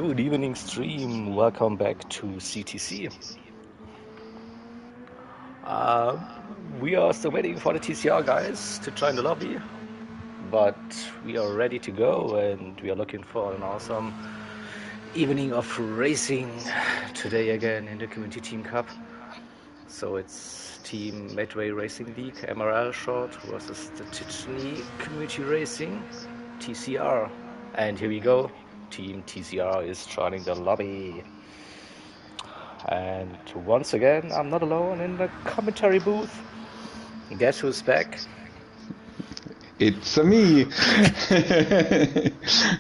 Good evening, stream. Welcome back to CTC. Uh, we are still waiting for the TCR guys to join the lobby, but we are ready to go and we are looking for an awesome evening of racing today again in the Community Team Cup. So it's Team Medway Racing League, MRL short, versus the Tichney Community Racing, TCR. And here we go. Team TCR is joining the lobby. And once again, I'm not alone in the commentary booth. Guess who's back? It's me.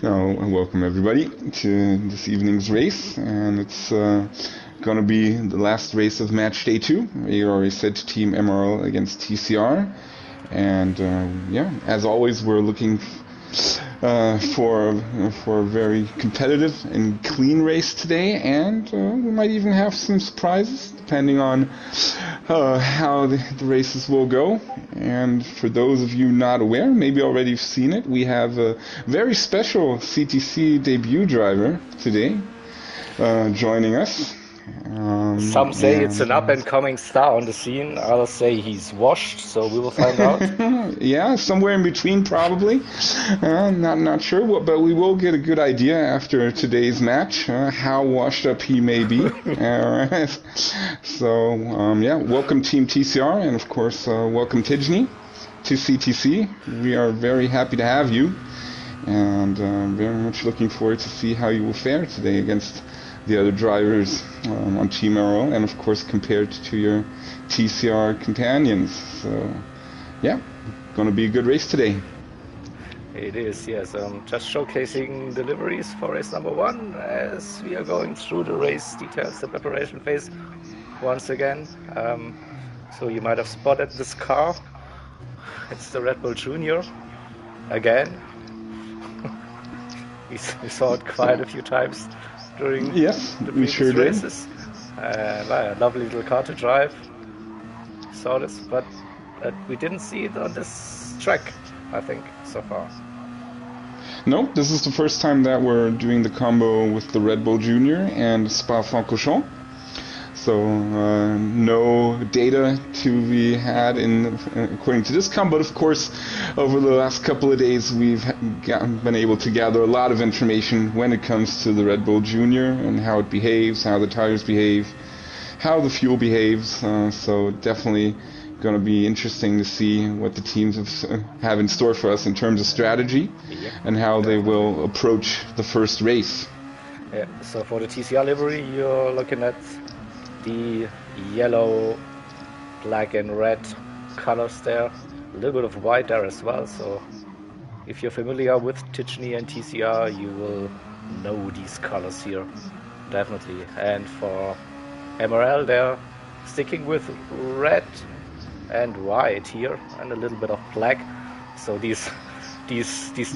Welcome everybody to this evening's race, and it's gonna be the last race of match day 2. We already said Team MRL against TCR, and as always, we're looking for a very competitive and clean race today, and we might even have some surprises depending on how the races will go. And for those of you not aware, maybe already you've seen it, we have a very special CTC debut driver today joining us. Some say it's an up-and-coming star on the scene. Others say he's washed, so we will find out. Yeah, somewhere in between probably. Not sure, but we will get a good idea after today's match how washed up he may be. So, welcome Team TCR, and of course welcome Tichney to CTC. We are very happy to have you, and very much looking forward to see how you will fare today against the other drivers on Team MRL, and of course compared to your TCR companions. So, gonna be a good race today. It is, yes. Just showcasing deliveries for race number 1 as we are going through the race details, the preparation phase once again. So you might have spotted this car. It's the Red Bull Junior again. We saw it quite a few times during the previous sure races. A lovely little car to drive. Saw this, but we didn't see it on this track, I think, so far. No, this is the first time that we're doing the combo with the Red Bull Junior and Spa-Francorchamps. So no data to be had according to this combo, but of course over the last couple of days we've been able to gather a lot of information when it comes to the Red Bull Junior and how it behaves, how the tires behave, how the fuel behaves. So definitely going to be interesting to see what the teams have in store for us in terms of strategy and how they will approach the first race. Yeah, so for the TCR livery you're looking at the yellow, black and red colors there. A little bit of white there as well, so if you're familiar with Tichney and TCR you will know these colors here, definitely. And for MRL they're sticking with red and white here and a little bit of black. So these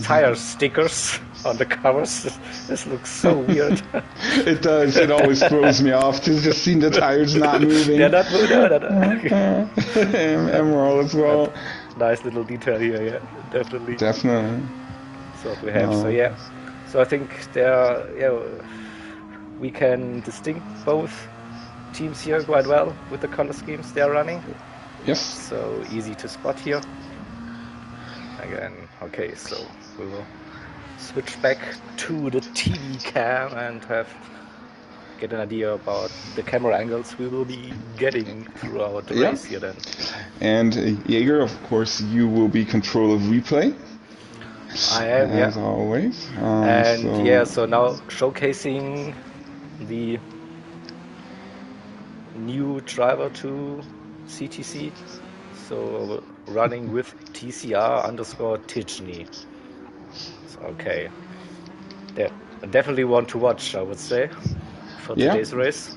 tire stickers on the covers, this looks so weird. It does. It always throws me off to just see the tires not moving. They're not moving. Emerald as well. Nice little detail here, yeah, definitely. Definitely. So what we have. So I think we can distinguish both teams here quite well with the color schemes they are running. Yes. So easy to spot here. Again, okay, so we will switch back to the TV cam and get an idea about the camera angles we will be getting throughout the race here then. And Jaeger, of course, you will be control of replay. I am, as always. So now showcasing the new driver to CTC. So running with TCR_Tichney. So, okay. Definitely one to watch, I would say, for today's race.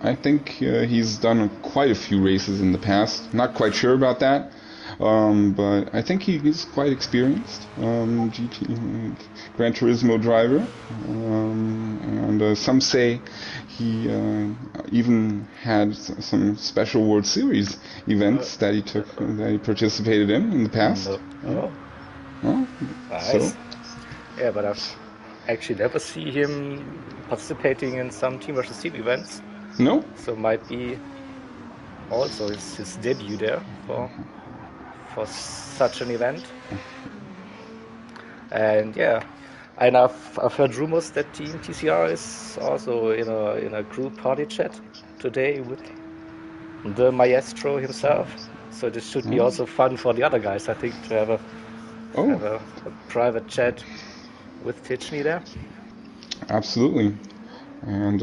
I think he's done quite a few races in the past. Not quite sure about that. But I think he's quite experienced. Gran Turismo driver. And some say he even had some special World Series events that he participated in the past. Oh. Nice. So. Yeah, but actually never see him participating in some team versus team events. No? So might be also his debut there for such an event. And yeah, and I've heard rumors that Team TCR is also in a group party chat today with the maestro himself. So this should be also fun for the other guys, I think, to Oh, have a private chat with Tichny there. absolutely. And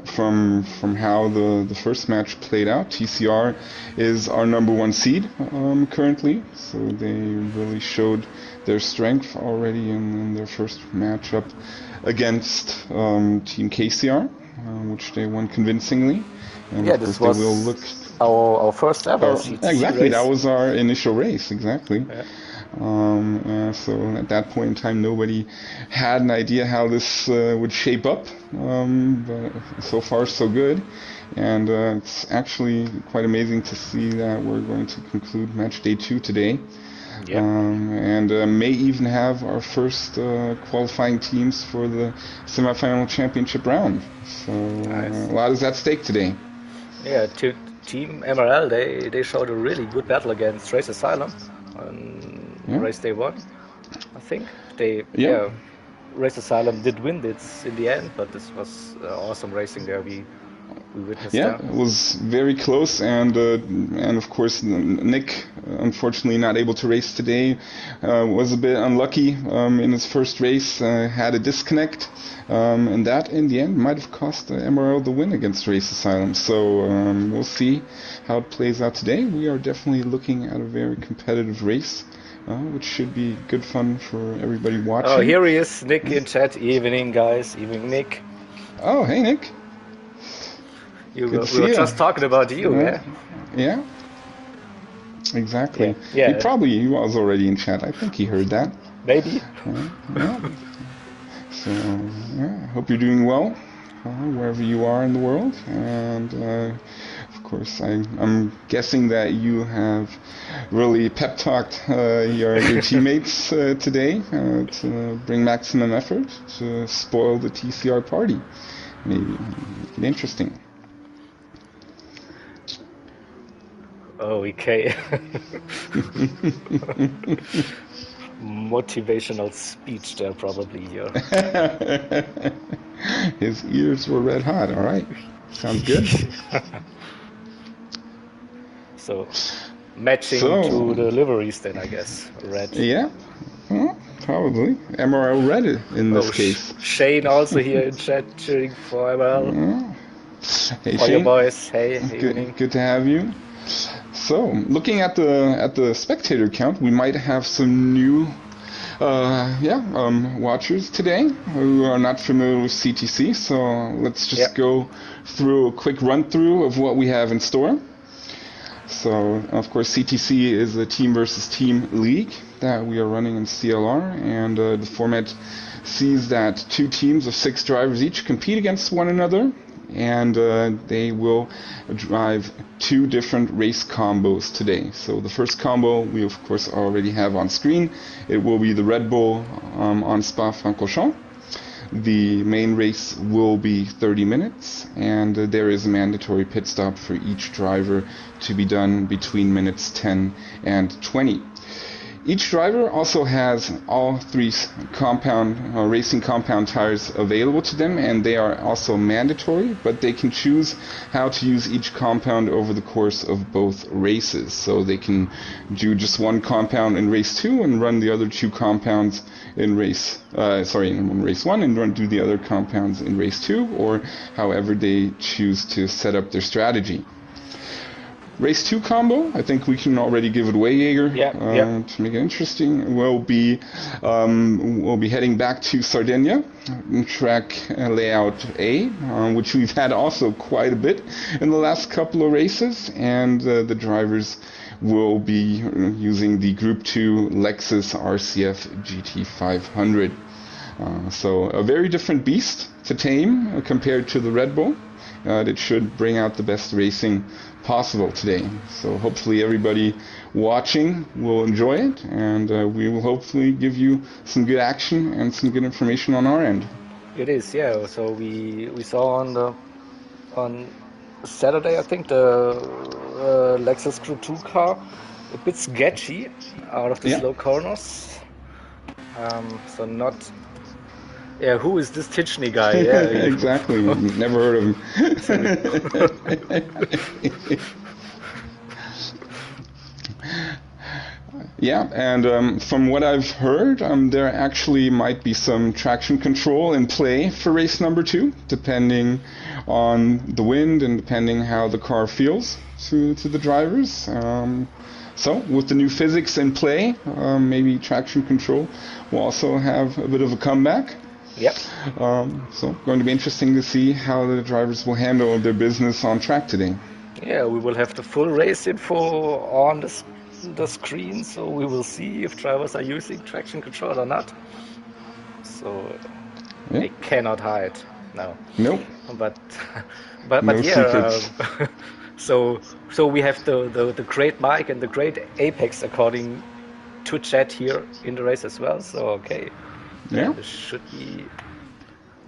from how the first match played out, TCR is our number one seed currently. So they really showed their strength already in their first matchup against Team KCR, which they won convincingly. And Yeah, of this course they will was look. our first ever Oh, CTC exactly, that race. was our initial race, exactly. Yeah. So at that point in time, nobody had an idea how this would shape up, but so far so good. And it's actually quite amazing to see that we're going to conclude match day 2 today. Yep. And may even have our first qualifying teams for the semifinal championship round. So Nice. a lot is at stake today. Yeah, Team MRL, they showed a really good battle against Race Asylum on Yeah. race day 1, I think. Yeah. Race Asylum did win this in the end, but this was awesome racing there we witnessed Yeah, there. it was very close, and of course Nick, unfortunately not able to race today, was a bit unlucky in his first race, had a disconnect, and that in the end might have cost MRL the win against Race Asylum. So we'll see how it plays out today. We are definitely looking at a very competitive race. Which should be good fun for everybody watching. Oh, here he is, Nick in chat. Evening, guys. Evening, Nick. Oh, hey, Nick. We were just talking about you, yeah? Yeah. Exactly. Yeah. He was already in chat. I think he heard that. Maybe. Yeah. So, I hope you're doing well wherever you are in the world. And, of course, I'm guessing that you have really pep talked your teammates today to bring maximum effort to spoil the TCR party. Maybe. Interesting. Oh, okay. Motivational speech there probably here. His ears were red hot, all right. Sounds good. So, matching to the liveries then, I guess. Red. Yeah, well, probably. MRL red in this case. Shane also here in chat cheering for MRL. Hey, for Shane. Your boys. Hey, evening. Good to have you. So, looking at the spectator count, we might have some new watchers today who are not familiar with CTC. So let's just go through a quick run through of what we have in store. So, of course, CTC is a team versus team league that we are running in CLR, and the format sees that 2 teams of 6 drivers each compete against one another, and they will drive 2 different race combos today. So the first combo we of course already have on screen. It will be the Red Bull on Spa-Francorchamps. The main race will be 30 minutes, and there is a mandatory pit stop for each driver to be done between minutes 10 and 20. Each driver also has all 3 racing compound tires available to them, and they are also mandatory, but they can choose how to use each compound over the course of both races. So they can do just one compound in race 2 and run the other 2 compounds in race 1 and do the other compounds in race 2, or however they choose to set up their strategy. Race 2 combo, I think we can already give it away, Jaeger. To make it interesting, we'll be heading back to Sardinia, track layout A, which we've had also quite a bit in the last couple of races, and the drivers will be using the Group 2 Lexus RCF GT500. So a very different beast to tame compared to the Red Bull. It should bring out the best racing possible today. So hopefully everybody watching will enjoy it, and we will hopefully give you some good action and some good information on our end. It is, yeah. So we saw on Saturday, I think, the Lexus Crew 2 car a bit sketchy out of the slow corners. So not. Yeah, who is this Titchney guy? Yeah, exactly. Never heard of him. Yeah, and from what I've heard, there actually might be some traction control in play for race number 2, depending on the wind and depending how the car feels to the drivers. So with the new physics in play, maybe traction control will also have a bit of a comeback. Yep. So going to be interesting to see how the drivers will handle their business on track today. Yeah, we will have the full race info on the screen, so we will see if drivers are using traction control or not. So they cannot hide. No. Nope. But no yeah. So we have the great Mike and the great Apex according to chat here in the race as well. So okay. Yeah. This should be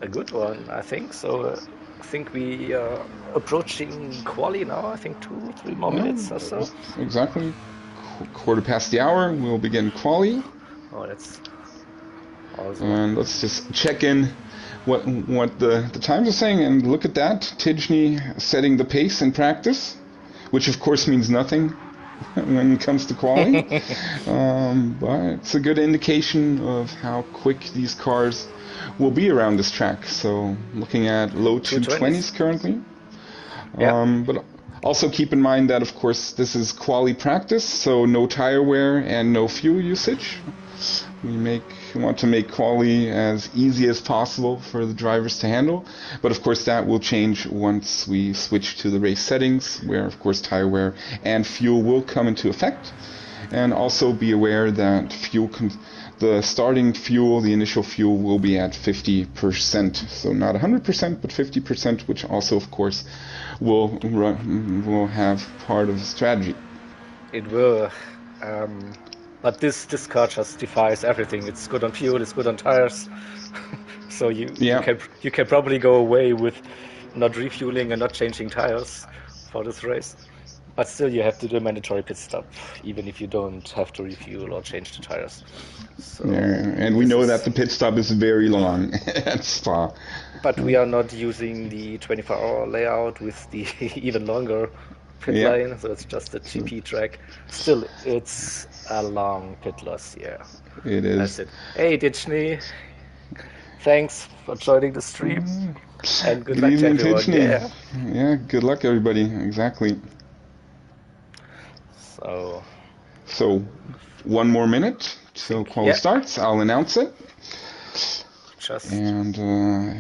a good one, I think. So I think we are approaching quali now. I think 2-3 more minutes or so. Exactly. Quarter past the hour, we'll begin quali. Oh, that's awesome. And let's just check in what the times are saying, and look at that. Tijni setting the pace in practice, which of course means nothing when it comes to quali. But it's a good indication of how quick these cars will be around this track. So looking at low 220s currently. But also keep in mind that, of course, this is quali practice, so no tire wear and no fuel usage. We want to make quali as easy as possible for the drivers to handle, but of course that will change once we switch to the race settings, where of course tire wear and fuel will come into effect. And also be aware that the starting fuel, the initial fuel, will be at 50%, so not 100%, but 50%, which also of course will have part of the strategy. It will. But this car just defies everything. It's good on fuel, it's good on tires. So you can probably go away with not refueling and not changing tires for this race. But still you have to do a mandatory pit stop, even if you don't have to refuel or change the tires. So and we know that the pit stop is very long at Spa. But we are not using the 24-hour layout with the even longer pit lane, so it's just a GP track. Still, it's a long pit loss, yeah. It is. That's it. Hey, Ditchney, thanks for joining the stream, and good luck to everyone. Yeah, good luck everybody, exactly. So 1 more minute till quali starts. I'll announce it. And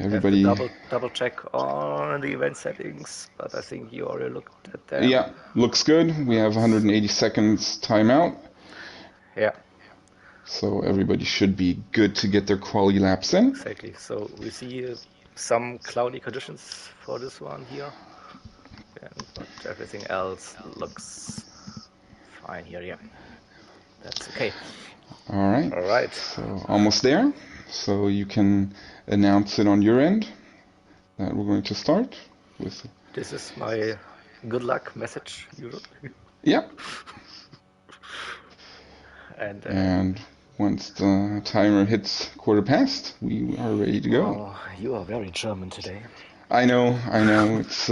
everybody double check on the event settings, but I think you already looked at that. Yeah, looks good. We have 180 seconds timeout. Yeah. So everybody should be good to get their quali laps in. Exactly. So we see some cloudy conditions for this one here, but everything else looks fine here. Yeah, that's okay. All right. So almost there. So you can announce it on your end that we're going to start with. This is my good luck message. Yeah. And once the timer hits quarter past, we are ready to go. Oh, you are very German today. I know. It's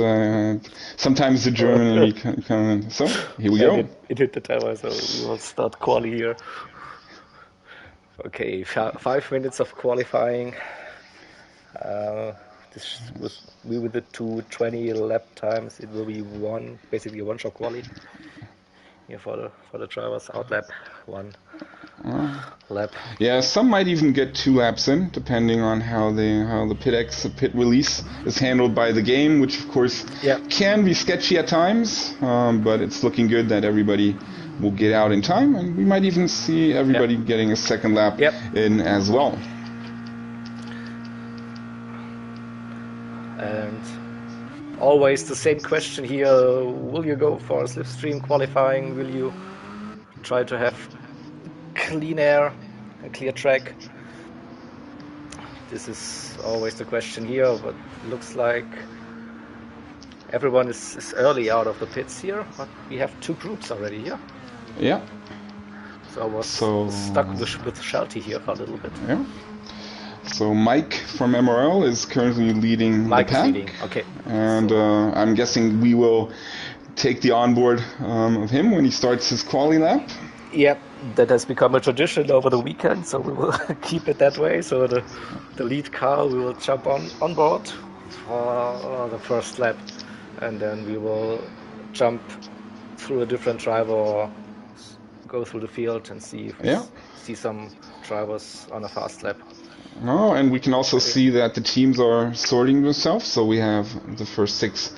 sometimes the German come in. So here we go. It hit the timer, so we will start quali here. Okay, 5 minutes of qualifying. This was with the 2:20 lap times. It will be basically a one-shot quali. Here for the drivers, out lap, 1 lap. Yeah, some might even get 2 laps in, depending on how the pit release is handled by the game, which of course can be sketchy at times. But it's looking good that everybody will get out in time, and we might even see everybody getting a second lap in as well. And always the same question here: will you go for a slipstream qualifying? Will you try to have clean air, a clear track? This is always the question here, but looks like everyone is early out of the pits here, but we have two groups already here. Yeah. So I was stuck with Shelty here for a little bit. Yeah. So Mike from MRL is currently leading the pack. Is leading. Okay. And I'm guessing we will take the onboard of him when he starts his quali lap. Yep, that has become a tradition over the weekend, so we will keep it that way. So the lead car, we will jump on board for the first lap, and then we will jump through a different driver or go through the field and see if we see some drivers on a fast lap. Oh, and we can also see that the teams are sorting themselves. So we have the first 6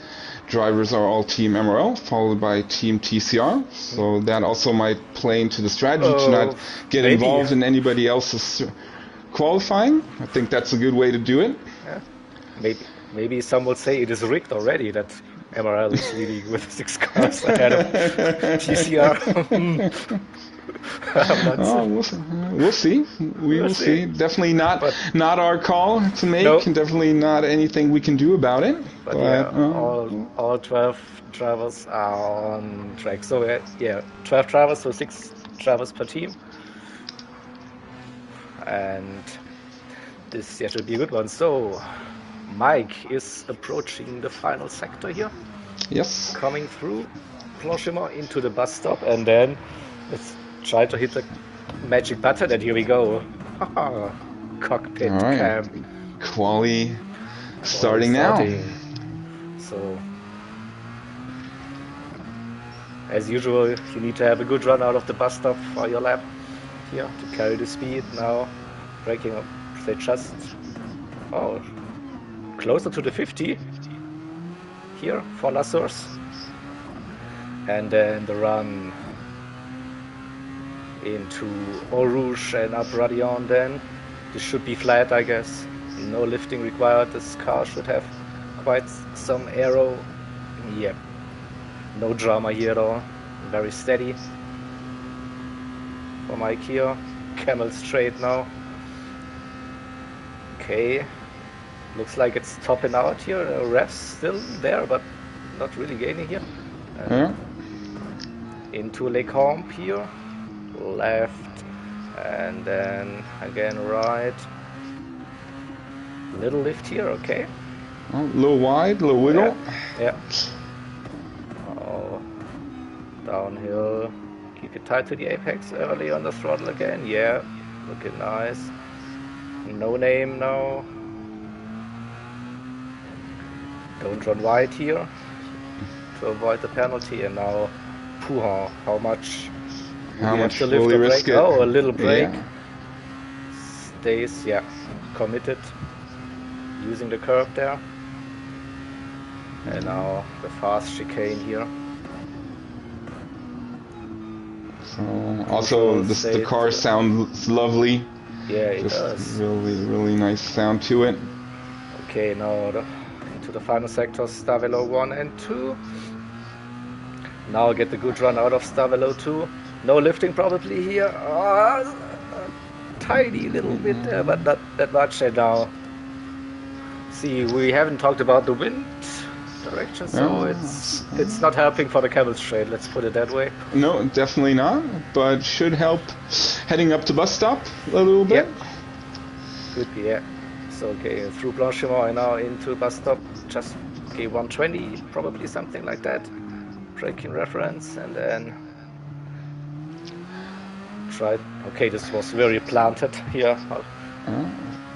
drivers are all Team MRL, followed by Team TCR. So that also might play into the strategy to not get involved in anybody else's qualifying. I think that's a good way to do it. Yeah. Maybe some will say it is rigged already that MRL is leading with 6 cars ahead of TCR. We'll see. We will see. Definitely not our call to make, and definitely not anything we can do about it. But all 12 drivers are on track. So 12 drivers, so 6 drivers per team. And this should be a good one. So Mike is approaching the final sector here. Yes. Coming through Blanchimont into the bus stop, and then let's try to hit the magic button, and here we go. Cockpit cam. Quali starting now. So, as usual, you need to have a good run out of the bus stop for your lap here to carry the speed. Now, braking up, they just closer to the 50 here for La Source. And then the run into Eau Rouge and up Radion then. This should be flat, I guess. No lifting required. This car should have quite some aero. Yep. No drama here at all. Very steady for Mike here. Camel straight now. Okay. Looks like it's topping out here. Revs still there, but not really gaining here. Into Les Combes here. Left, and then again right. Little lift here, okay. A little wide, a little wiggle. Yeah. Downhill. Keep it tight to the apex early on the throttle again. Yeah, looking nice. No name now. Don't run wide here to avoid the penalty. And now Pouhon, how much to lift will he risk it? Oh, a little break. Stays, committed. Using the curb there. And now the fast chicane here. So also the car sounds lovely. Yeah, it does. Really nice sound to it. Okay, now into the final sectors, Stavelo 1 and 2. Now get the good run out of Stavelo 2. No lifting probably here. Tiny little bit there, but not that much. And now, see, we haven't talked about the wind direction, so it's not helping for the camel straight. Let's put it that way. No, definitely not. But should help heading up to bus stop a little bit. Could be, So okay, through Blanchimont and now into bus stop. Just 120, probably something like that. Braking reference, and then try. Okay, this was very planted here.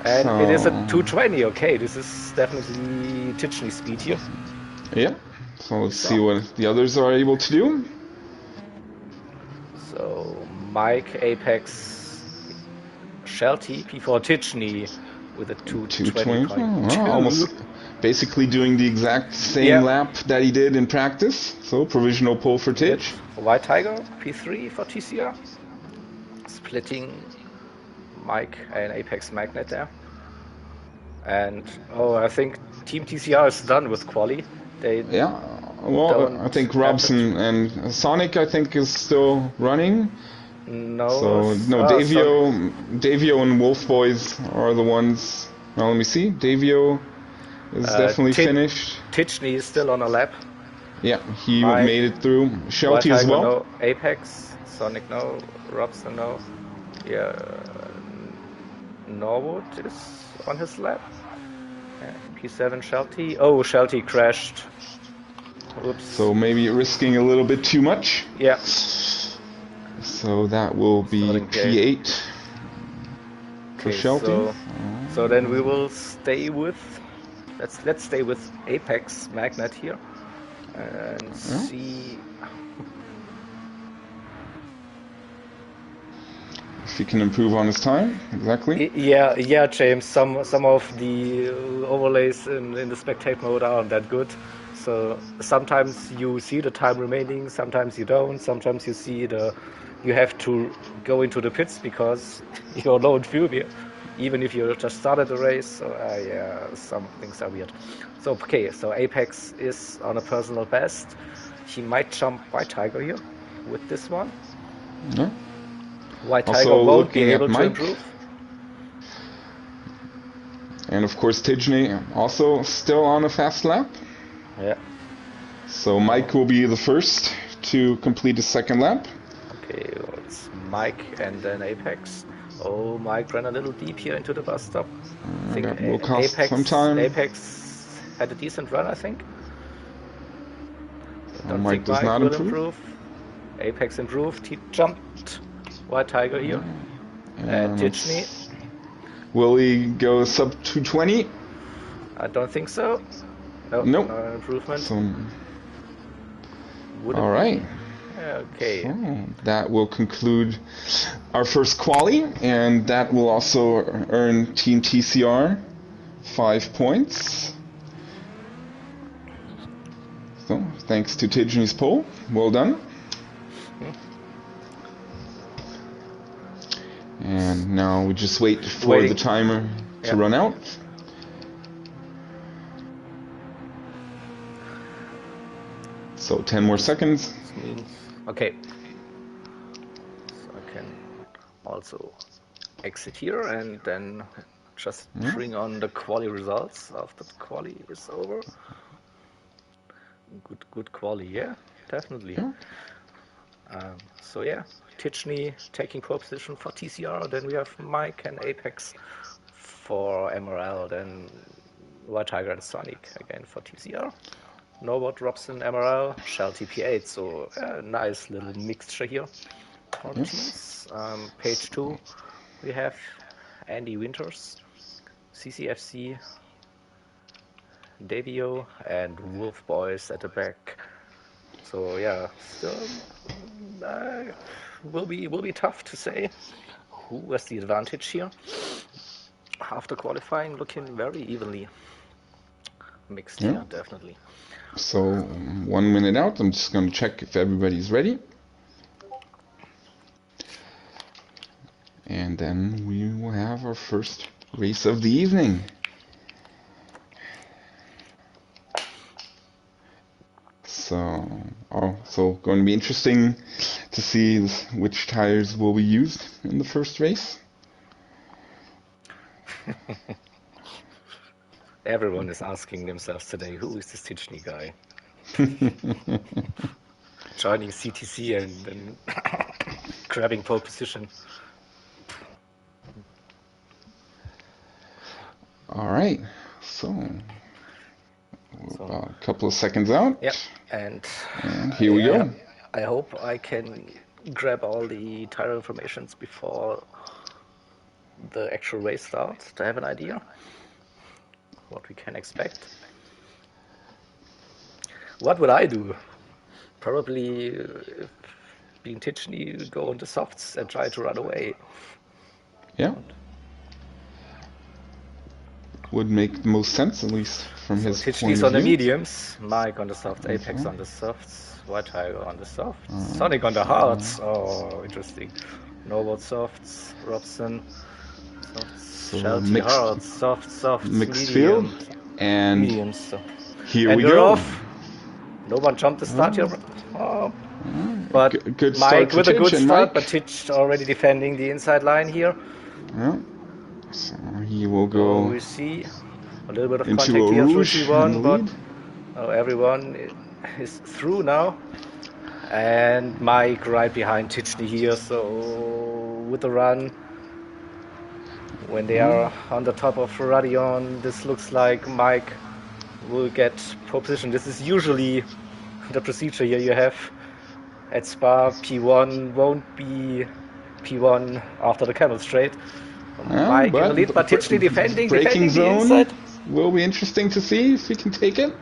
And it is a 220, okay, this is definitely Tichney speed here. Yeah, so let's see what the others are able to do. So, Mike, Apex, Shelty, P4 Tichney with a 220. Almost basically doing the exact same lap that he did in practice. So, provisional pole for Titch. White Tiger, P3 for TCR. Splitting Mike and Apex Magnet there. And oh, I think Team TCR is done with quali. They Yeah. Well, I don't think have to. Robson and Sonic, I think, is still running. No, So no, Son. Davio and Wolf Boys are the ones. Now let me see. Davio is definitely finished. Tichney is still on a lap. Yeah, he Mike, made it through. White Shelty as Tiger, well. no. Apex, Sonic, no. Robson, no. Yeah, Norwood is on his lap. P7 Shelty. Oh, Shelty crashed. Oops. So maybe risking a little bit too much. Yeah. So that will be P8 for Okay, Shelty. so then we will stay with let's stay with Apex Magnet here and see if he can improve on his time. Exactly. Yeah, James. Some of the overlays in the spectate mode aren't that good. So sometimes you see the time remaining, sometimes you don't. Sometimes you see you have to go into the pits because you're low in fuel here, even if you just started the race. So yeah, some things are weird. So okay, so Apex is on a personal best. He might jump White Tiger here with this one. Yeah. White Tiger Also won't be looking able at to Mike. improve. And of course Tidney also still on a fast lap. Yeah. So Mike will be the first to complete his second lap. Okay, well, it's Mike and then Apex. Oh, Mike ran a little deep here into the bus stop. I think That will cost some time. Apex had a decent run, I think. I don't Mike think does Mike not will improve. Apex improved. He jumped White Tiger here. And Tichney. Will he go sub 220? I don't think so. No, nope. No improvement. Would all right. Okay. So that will conclude our first quali, and that will also earn Team TCR 5 points. So thanks to Tidney's poll. Well done. And now we just wait for the timer to run out. So 10 more seconds. Okay. So I can also exit here and then just bring on the quali results after the quali is over. Good quali, yeah, definitely. Yeah. So yeah, Tichney taking pole position for TCR. Then we have Mike and Apex for MRL. Then White Tiger and Sonic again for TCR. Norbert, Robson, MRL, Shell TP8. So a nice little mixture here for the teams. Page 2, we have Andy Winters, CCFC, Davio, and Wolf Boys at the back. So yeah, still will be tough to say who has the advantage here. After qualifying, looking very evenly mixed here, definitely. So 1 minute out. I'm just going to check if everybody's ready. And then we will have our first race of the evening. So going to be interesting to see which tires will be used in the first race. Everyone is asking themselves today, who is this Tichney guy? Joining CTC and grabbing pole position. All right, so a couple of seconds out. Yeah, and here we go. I hope I can grab all the tire informations before the actual race starts to have an idea what we can expect. What would I do? Probably, if being Tichney, go on the softs and try to run away. Yeah. Would make the most sense, at least from his point of view. Tichney's on the mediums, Mike on the softs, Apex on the softs, White Tiger on the softs, Sonic on the hards. Oh, interesting. Norbert softs, Robson softs, So Shelty, hard, soft, mixed medium, field, and medium. So. here And we we're go. off. No one jumped the start here. But Good Mike start with for a good Titch and start, Mike. but Titch already defending the inside line here. Yeah. So he will So go we see a little bit of into contact a here through rouge in the T1, but lead. everyone is through now. And Mike right behind Titchney here. So with the run, when they are on the top of Radion, this looks like Mike will get pole position. This is usually the procedure here you have at Spa. P1 won't be P1 after the camel straight. Mike in the lead, but Titchney defending braking the zone inside. will be interesting to see if he can take it,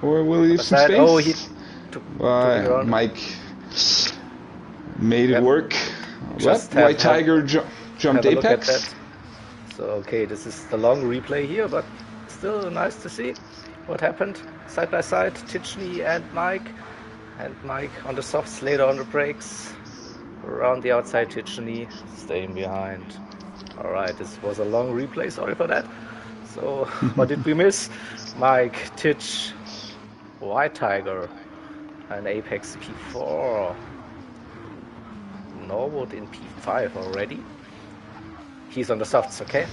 or will he leave some space. Oh, he took it around. Mike made it work. Just White Tiger jumped have a look at apex. that. So okay, this is the long replay here, but still nice to see what happened side by side. Titchney and Mike on the softs, later on the brakes. Around the outside, Titchney staying behind. All right, this was a long replay. Sorry for that. So what did we miss? Mike, Titch, White Tiger, and Apex P4. Norwood in P5 already. He's on the softs, okay?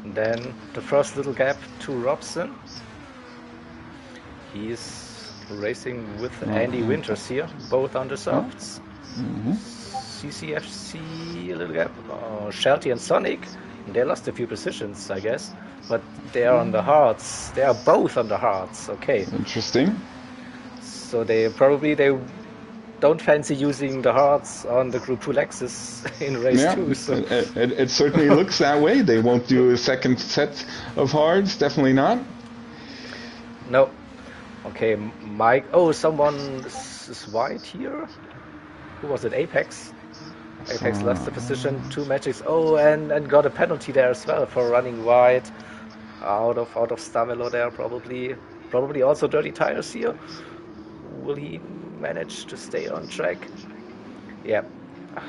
And then the first little gap to Robson. He's racing with Andy Winters here, both on the softs. CCFC, a little gap. Shelty and Sonic, they lost a few positions, I guess. But they are on the hards. They are both on the hards, okay. Interesting. So they don't fancy using the hards on the Group 2 Lexus in race 2. So. It certainly looks that way. They won't do a second set of hards, definitely not. No. Okay, Mike. Oh, someone is white here. Who was it? Apex. Apex lost the position. 2 matches. Oh, and got a penalty there as well for running wide out of Stamelo there. Probably also dirty tires here. Will he manage to stay on track? Yeah,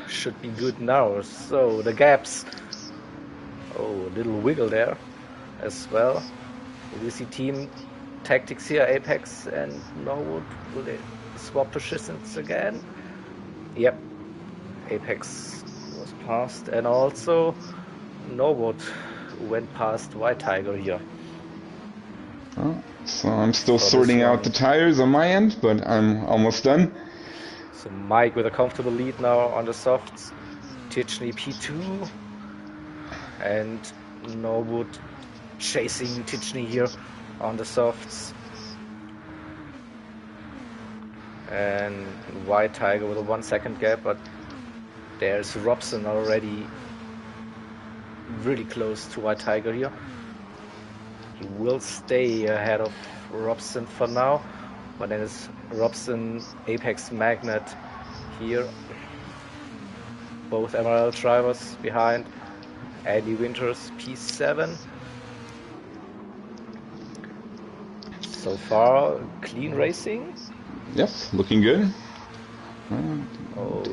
should be good now. So the gaps. Oh, a little wiggle there as well. We see team tactics here. Apex and Norwood. Will they swap positions again? Yep. Apex was passed, and also Norwood went past White Tiger here. So I'm still sorting out the tires on my end, but I'm almost done. So Mike with a comfortable lead now on the softs. Titchney P2 and Norwood chasing Titchney here on the softs. And White Tiger with a 1 second gap, but there's Robson already really close to White Tiger here. He will stay ahead of Robson for now, but then it's Robson, Apex Magnet here. Both MRL drivers behind. Andy Winters P7. So far, clean racing. Yes, looking good.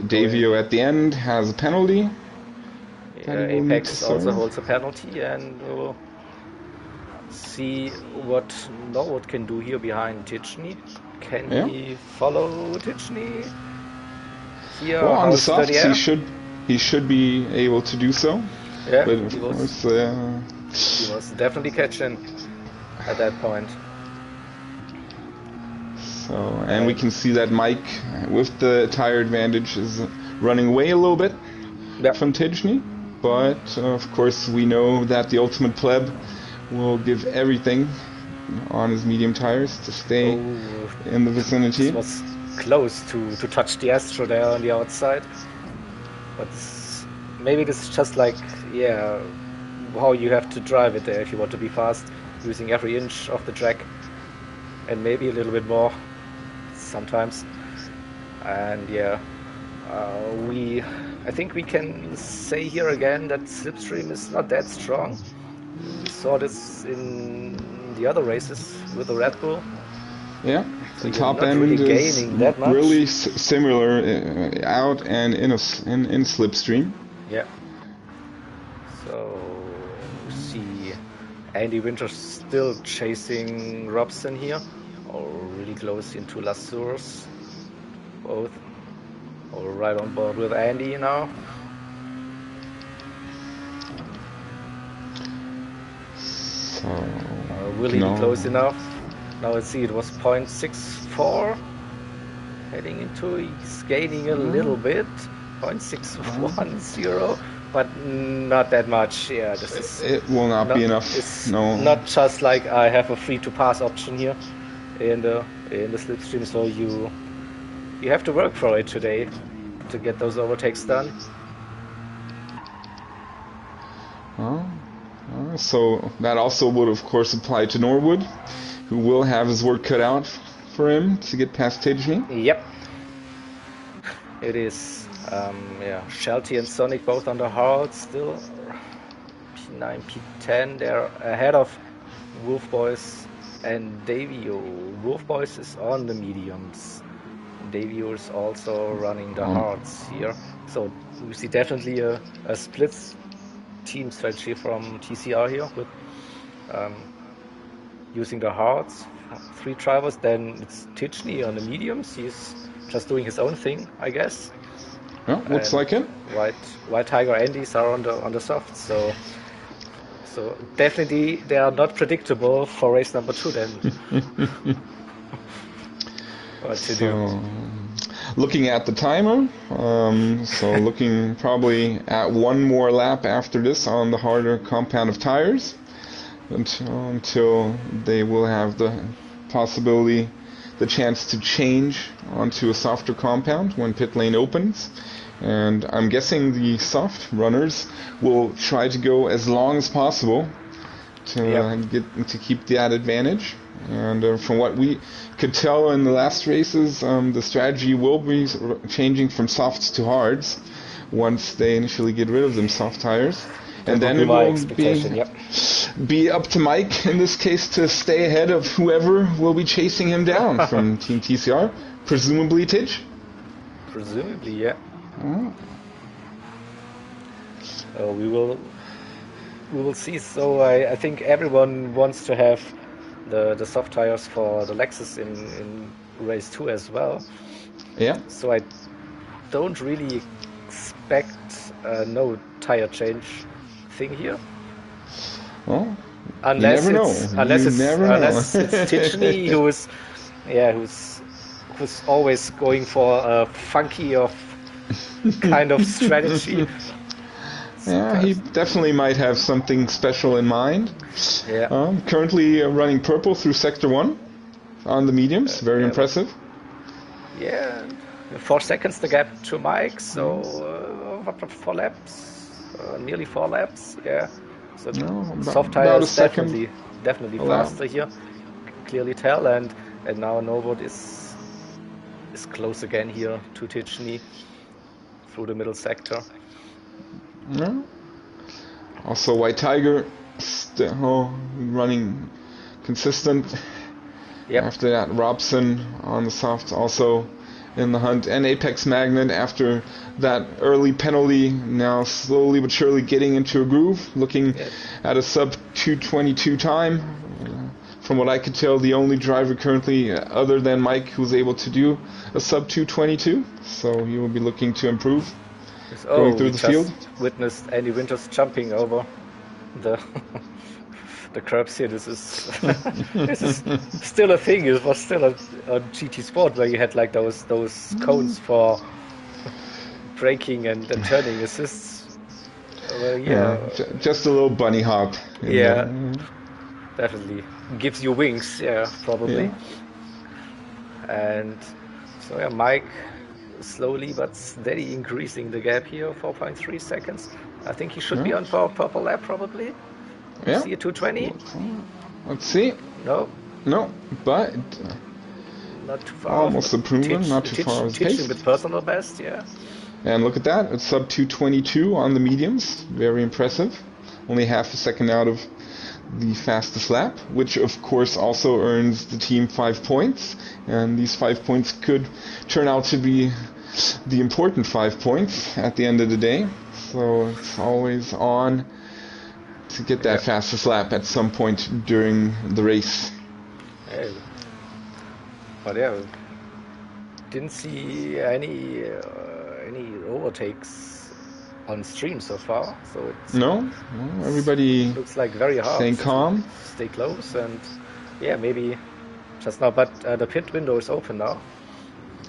Davio at the end has a penalty. Yeah, Apex also holds a penalty, and we'll see what Norwood can do here behind Titchney. Can he follow Titchney here? Well, on the softs, he should be able to do so. Yeah, but he was definitely catching at that point. So, and we can see that Mike, with the tire advantage, is running away a little bit from Titchney. But, of course, we know that the ultimate pleb will give everything on his medium tires to stay in the vicinity. This was close to touch the Astro there on the outside. But maybe this is just like, how you have to drive it there if you want to be fast, using every inch of the track. And maybe a little bit more sometimes. And I think we can say here again that slipstream is not that strong. We saw this in the other races with the Red Bull. Yeah, so the top end really is gaining that much. Really similar out and in slipstream. Yeah. So see Andy Winters still chasing Robson here, or really close into Lasurs. Both all right on board with Andy now. So will he be close enough? Now let's see, it was 0.64 heading into, he's gaining a little bit, 0.610, but not that much. Yeah, this is it will not be enough. It's no, not just like I have a free to pass option here in the slipstream, so you have to work for it today to get those overtakes done. So that also would of course apply to Norwood, who will have his work cut out for him to get past Tidgeny. Yep. It is, yeah, Shelty and Sonic both on the hard still. P9, P10, they're ahead of Wolf Boys and Davio. Wolf Boys is on the mediums. Davio is also running the hards here. So we see definitely a split team strategy from TCR here with using the hards. 3 drivers, then it's Tidgeny on the mediums. He's just doing his own thing, I guess. Yeah, looks like it. White Tiger Andys are on the soft, so definitely they are not predictable for race number 2 then. What to do? Looking at the timer, so looking probably at one more lap after this on the harder compound of tires until they will have the possibility, the chance to change onto a softer compound when pit lane opens. And I'm guessing the soft runners will try to go as long as possible to keep that advantage. And from what we could tell in the last races, the strategy will be changing from softs to hards once they initially get rid of them soft tires. And then it will be up to Mike, in this case, to stay ahead of whoever will be chasing him down from Team TCR, presumably Tidge. Presumably, yeah. We will see. So I think everyone wants to have the soft tires for the Lexus in race 2 as well. Yeah. So I don't really expect no tire change thing here. Well, unless you never it's know. Unless it's Tidgeny who's always going for a funky kind of strategy. Yeah, he definitely might have something special in mind. Yeah. Currently running purple through Sector 1 on the mediums. Very impressive. Yeah. 4 seconds the gap to Mike, so 4 laps. Nearly 4 laps, yeah. So soft tires definitely faster here. Clearly tell, and now Norwood is close again here to Tidgeny through the middle sector. Yeah. Also, White Tiger still running consistent. Yep. After that, Robson on the softs also in the hunt, and Apex Magnet after that early penalty, now slowly but surely getting into a groove, looking at a sub 2:22 time. From what I could tell, the only driver currently other than Mike who's able to do a sub 2:22, so he will be looking to improve going through the field. Witnessed Andy Winters jumping over the curbs here. This is still a thing. It was still a GT Sport where you had like those cones for braking and turning assists. Just a little bunny hop. Definitely gives you wings. Yeah, probably. Yeah. And so Mike slowly but steady increasing the gap here, 4.3 seconds. I think he should be on for a purple lap probably. See a 220? Let's see. No, but not too far. Almost improvement, not too far off pace. With personal best, yeah. And look at that, it's sub 2:22 on the mediums. Very impressive. Only half a second out of the fastest lap, which of course also earns the team 5 points. And these 5 points could turn out to be the important 5 points at the end of the day. So it's always on to get that fastest lap at some point during the race. But yeah, didn't see any overtakes on stream so far. So it's No, everybody looks like very hard. staying calm. Stay close and yeah, maybe just now. But the pit window is open now.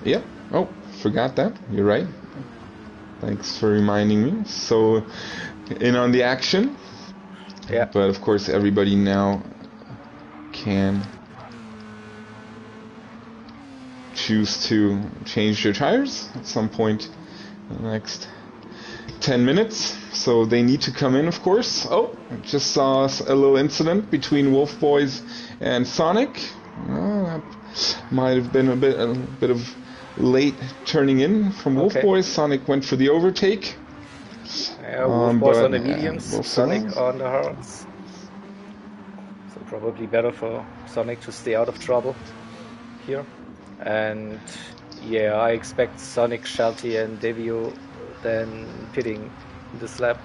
Yep. Oh, forgot that. You're right. Thanks for reminding me. So, in on the action. Yeah. But of course, everybody now can choose to change their tires at some point in the next 10 minutes. So they need to come in, of course. Oh, I just saw a little incident between Wolf Boys and Sonic. That might have been a bit of late turning in from Wolf Boys. Sonic went for the overtake. Yeah, Wolf Boys on the mediums, Sonic on the hards. So probably better for Sonic to stay out of trouble here. And yeah, I expect Sonic, Shelty and Devio then pitting this lap.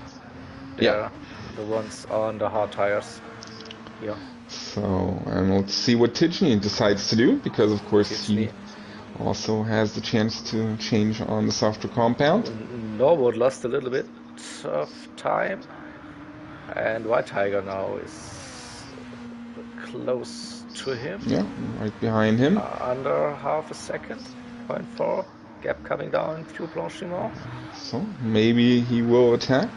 They're the ones on the hard tires. Yeah. So, and let's see what Tidgney decides to do, because of course he also has the chance to change on the softer compound. Norwood lost a little bit of time, and White Tiger now is close to him. Yeah, right behind him. Under half a second, 0.4 gap coming down through Blanchimont. So maybe he will attack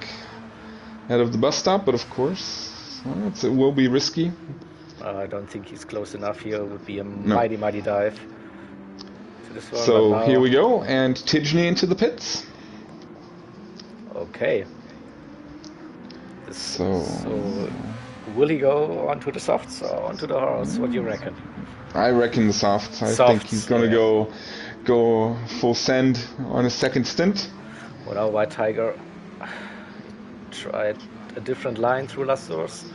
ahead of the bus stop, but of course it will be risky. I don't think he's close enough here. It would be a mighty dive to this one. So here we go, and Tidgney into the pits. Okay. So will he go onto the softs or onto the hards? What do you reckon? I reckon the softs. I think he's going to go full send on his second stint. Well, now White Tiger tried a different line through La Source.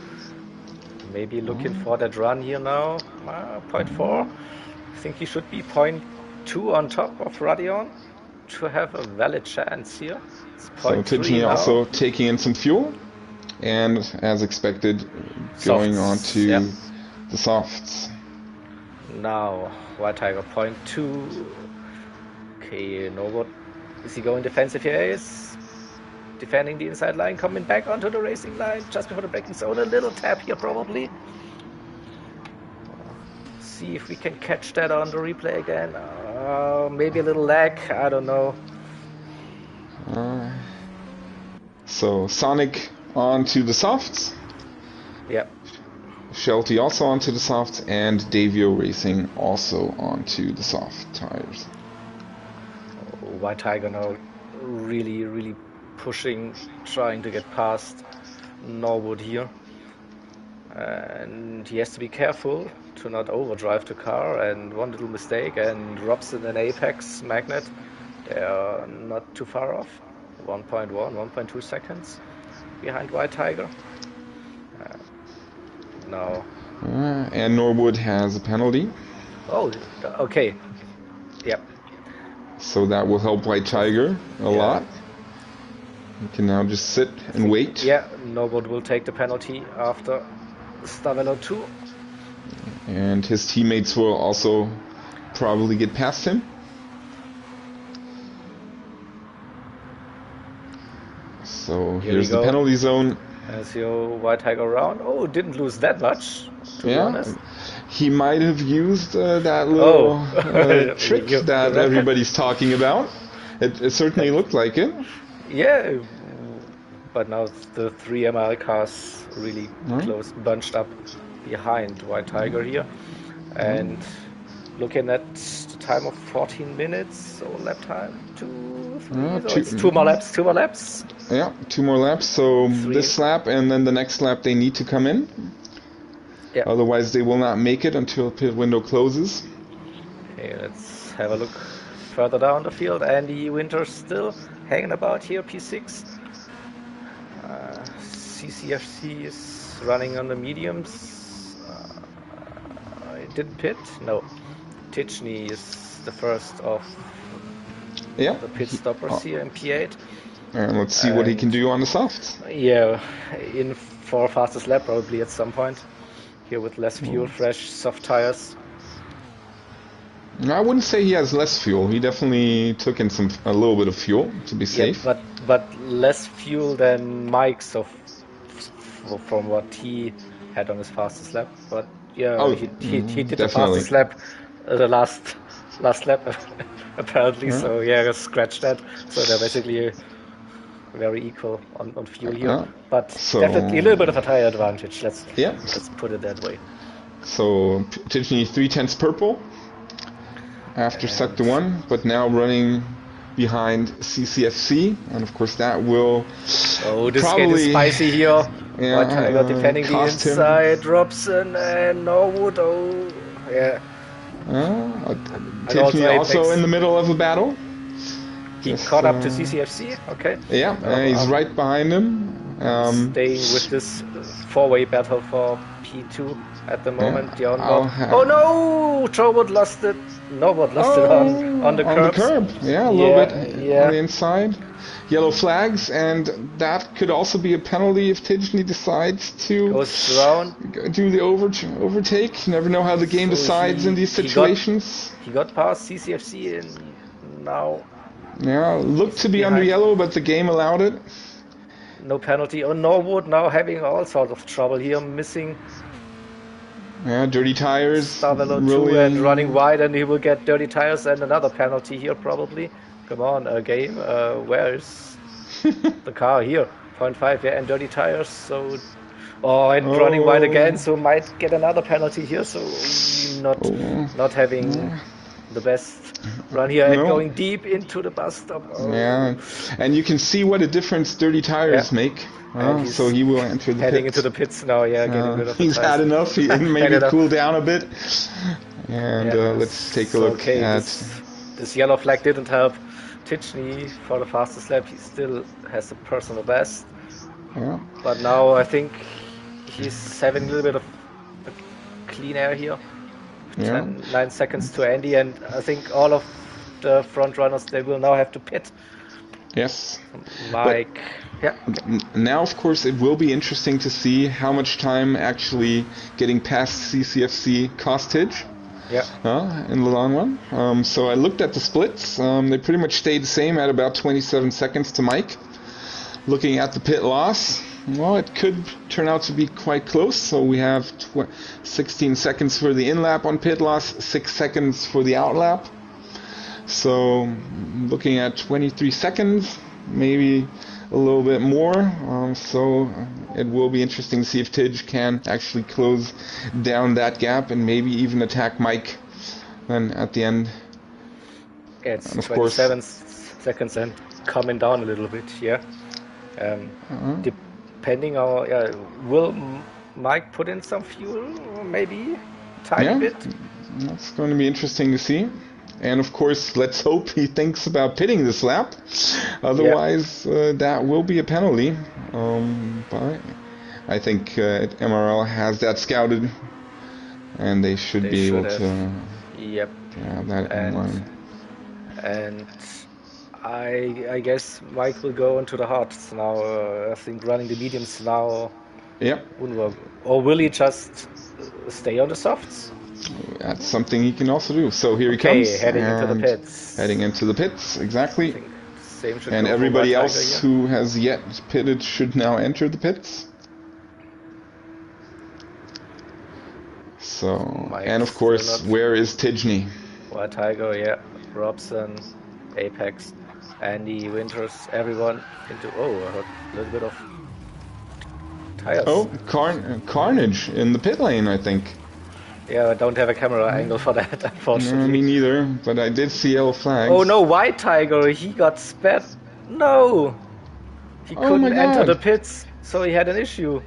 Maybe looking for that run here now. 0.4. I think he should be 0.2 on top of Radeon to have a valid chance here. So Tidgney also taking in some fuel, and as expected, going on to the softs. Now White Tiger 0.2. Okay, Norwood. Is he going defensive here? Is defending the inside line, coming back onto the racing line just before the braking zone. A little tap here probably. See if we can catch that on the replay again. Maybe a little lag, I don't know. So Sonic onto the softs. Yep. Shelty also onto the softs, and Davio Racing also onto the soft tires. White Tiger now really pushing, trying to get past Norwood here. And he has to be careful to not overdrive the car, and one little mistake and drops in an apex magnet. They are not too far off. 1.1, 1.2 seconds behind White Tiger. Now. And Norwood has a penalty. Oh, okay. Yep. So that will help White Tiger a lot. He can now just sit and wait. Yeah, Norwood will take the penalty after Stavello 2. And his teammates will also probably get past him. So here's the penalty zone. As your White Tiger around. Oh, didn't lose that much, to be honest. He might have used that little trick that everybody's talking about. It certainly looked like it. Yeah, but now the three MRL cars really close, bunched up behind White Tiger here. And looking at the time of 14 minutes, so lap time, 2, 3, so two more laps. Yeah, 2 more laps. So this lap and then the next lap they need to come in. Yeah. Otherwise they will not make it until pit window closes. Okay, let's have a look further down the field. Andy Winters still hanging about here, P6. CCFC is running on the mediums. It didn't pit? No. Tidgney is the first of the pit stoppers here in P8. And let's see what he can do on the softs. Yeah, in for fastest lap probably at some point. Here with less fuel, fresh, soft tires. I wouldn't say he has less fuel. He definitely took in a little bit of fuel to be safe. Yeah, but less fuel than Mike, so from what he had on his fastest lap. But yeah, he did definitely. the fastest lap, the last lap apparently. Yeah. So yeah, scratch that. So they're basically very equal on fuel here, but definitely a little bit of a tire advantage. Let's put it that way. So Tidgeny 3/10 purple after sector 1, but now running behind CCFC, and of course that will this probably gate is spicy here. Yeah, Tiger defending the inside, Robson and Norwood. Oh yeah. Tidgeny also in the middle of the battle. He caught up to CCFC, okay. Yeah, he's right behind him. Staying with this four-way battle for P2 at the moment. Yeah, oh no! Norwood lost it. Norwood lost it on the curb. On the curb, yeah, a little bit on the inside. Yellow flags, and that could also be a penalty if Tidgeny decides to do the overtake. You never know how the game decides in these situations. He got past CCFC and now... Yeah, looked to be under yellow, but the game allowed it. No penalty. Oh, Norwood now having all sorts of trouble here, missing... Yeah, dirty tires. Starvello really... 2 and running wide, and he will get dirty tires and another penalty here probably. Come on, game. Where is the car here? 0.5, yeah, and dirty tires. So, running wide again. So might get another penalty here. So not having the best run here and going deep into the bus stop. Yeah, and you can see what a difference dirty tires make. So he will enter the heading pits. into the pits now. Yeah, getting rid of the he's tires. had enough. He maybe cool down a bit. And let's take a look at this yellow flag. Didn't help Tidgeny for the fastest lap. He still has the personal best. Yeah. But now I think he's having a little bit of a clean air here. 9 seconds to Andy, and I think all of the front runners, they will now have to pit. Yes. Like, Now, of course, it will be interesting to see how much time actually getting past CCFC cost Tidge. In the long run. So I looked at the splits. They pretty much stayed the same at about 27 seconds to Mike. Looking at the pit loss, well, it could turn out to be quite close. So we have 16 seconds for the in-lap on pit loss, 6 seconds for the out-lap. So looking at 23 seconds, maybe a little bit more. So it will be interesting to see if Tidge can actually close down that gap and maybe even attack Mike then at the end. Yeah, it's 27 seconds and coming down a little bit, depending on, will Mike put in some fuel, maybe tiny bit? That's going to be interesting to see. And of course, let's hope he thinks about pitting this lap. Otherwise, that will be a penalty. But I think MRL has that scouted, and they should be able to have that in mind. And I guess Mike will go into the hards now. I think running the mediums now wouldn't work. Or will he just stay on the softs? That's something he can also do. So here he comes. Heading into the pits. Heading into the pits, exactly. Same should and everybody else who has yet pitted should now enter the pits. So, Mike's and of course, where is Tidgeny? White Tiger, Robson, Apex, Andy, Winters, everyone into. I heard a little bit of tires. Oh, carnage in the pit lane, I think. Yeah, I don't have a camera angle for that, unfortunately. No, me neither, but I did see yellow flags. Oh no, White Tiger, he got sped. No! He couldn't enter the pits, so he had an issue.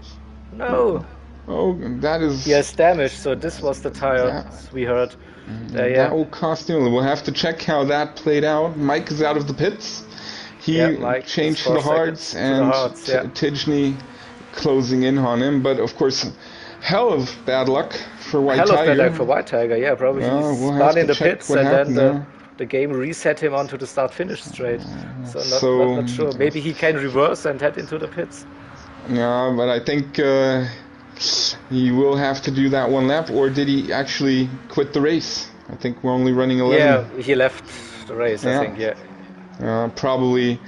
No! Oh, that is... Yes, damage, so this was the tire, we heard. That will cost him. We'll have to check how that played out. Mike is out of the pits. He changed to the hards, and Tidgeny closing in on him, but of course... Hell of bad luck for White Tiger. Hell of bad luck for White Tiger, probably he's started in the pits and then the game reset him onto the start-finish straight. So not sure. Maybe he can reverse and head into the pits. Yeah, but I think he will have to do that one lap, or did he actually quit the race? I think we're only running 11. Yeah, he left the race, I think, yeah. Probably,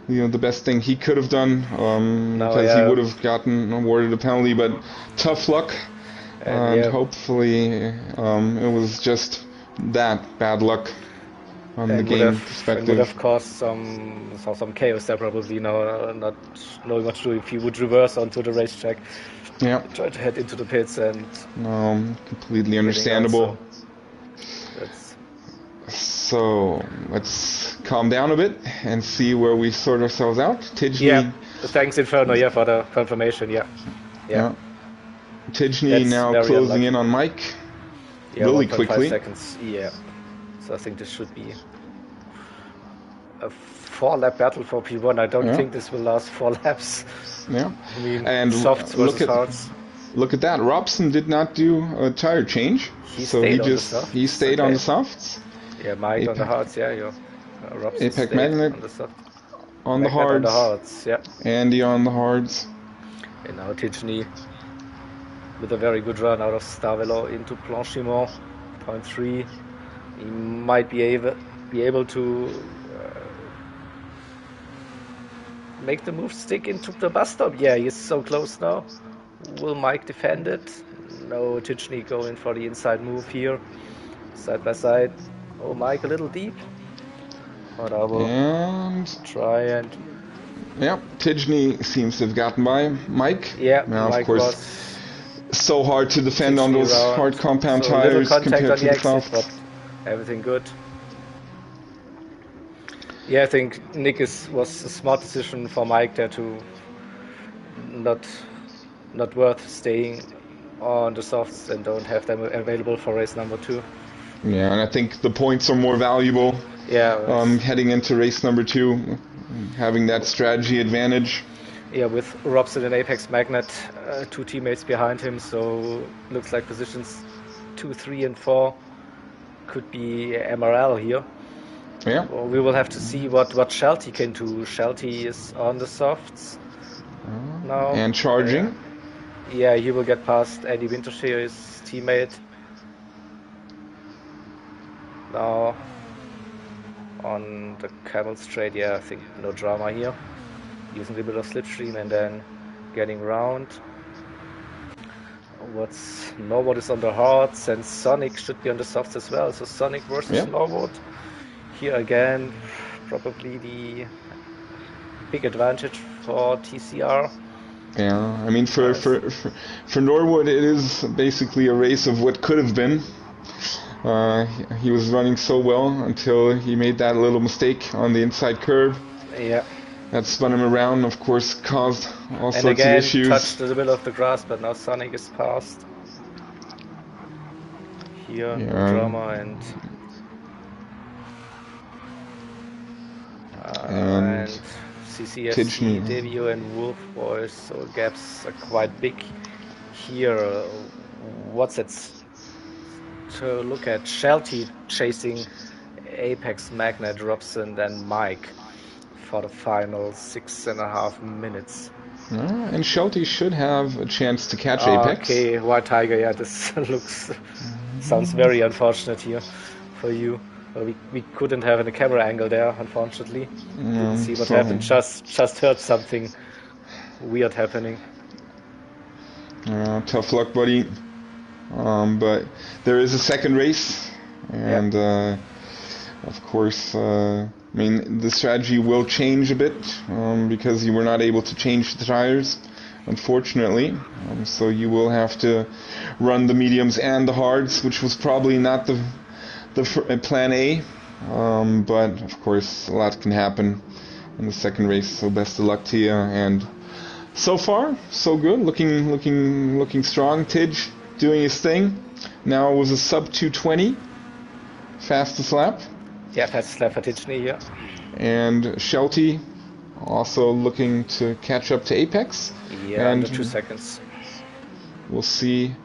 the best thing he could have done, because he would have gotten awarded a penalty, but tough luck, and hopefully it was just that bad luck on the game perspective. It would have caused some chaos there, probably, not knowing what to do if he would reverse onto the racetrack. Yeah. Try to head into the pits and... completely understandable. So, let's calm down a bit and see where we sort ourselves out. Tidgney... Yeah, thanks Inferno, for the confirmation, yeah. Tidgney now closing in on Mike. Really quickly. Seconds, yeah. So I think this should be a 4-lap battle for P1. I don't think this will last 4 laps. Yeah. I mean, and softs versus hards. Look at that. Robson did not do a tire change. He stayed on the softs. Yeah, Mike on the hards, Robson APEC Magnet on the soft. On the hards. On the hards, yeah. Andy on the hards. And now Tidgney with a very good run out of Starvelo into Blanchimont, 0.3. He might be able to make the move stick into the bus stop. Yeah, he's so close now. Will Mike defend it? No, Tidgney going for the inside move here. Side by side. Oh, Mike a little deep. But I will try and... Yeah, Tidgney seems to have gotten by Mike. Yeah, now, Mike of course, so hard to defend on those hard compound tires compared to the soft. But everything good. Yeah, I think Nick was a smart decision for Mike there to not worth staying on the softs and don't have them available for race number 2. Yeah, and I think the points are more valuable. Yeah. Heading into race number 2, having that strategy advantage. Yeah, with Robson and Apex Magnet, 2 teammates behind him, so looks like positions 2, 3, and 4 could be MRL here. Yeah. Well, we will have to see what Shelty can do. Shelty is on the softs now. And charging. Yeah, he will get past Eddie Wintershire, his teammate. Now on the Camel Straight, I think no drama here. Using a little bit of slipstream and then getting round. Norwood is on the hards and Sonic should be on the softs as well. So Sonic versus Norwood. Here again, probably the big advantage for TCR. Yeah, I mean for Norwood it is basically a race of what could have been. He was running so well until he made that little mistake on the inside curve. Yeah. That spun him around, of course, caused all sorts of issues. And again, touched the middle of the grass, but now Sonic is past. Here, drama and CCSC, Devio and Wolf Boys, so gaps are quite big here. What's it to look at? Shelty chasing Apex Magnet, Robson, then Mike for the final 6.5 minutes. And Shelty should have a chance to catch Apex. Okay, White Tiger, this sounds very unfortunate here for you. We couldn't have a camera angle there, unfortunately. Didn't see what happened, just heard something weird happening. Tough luck, buddy. But there is a second race, and of course, I mean, the strategy will change a bit because you were not able to change the tires, unfortunately. So you will have to run the mediums and the hards, which was probably not the plan A. But of course, a lot can happen in the second race. So best of luck to you. And so far, so good. Looking strong. Tidge doing his thing. Now it was a sub 220 fastest lap. Yeah, fastest lap for Tidgney, yeah. And Shelty also looking to catch up to Apex. Yeah, under 2 seconds. We'll see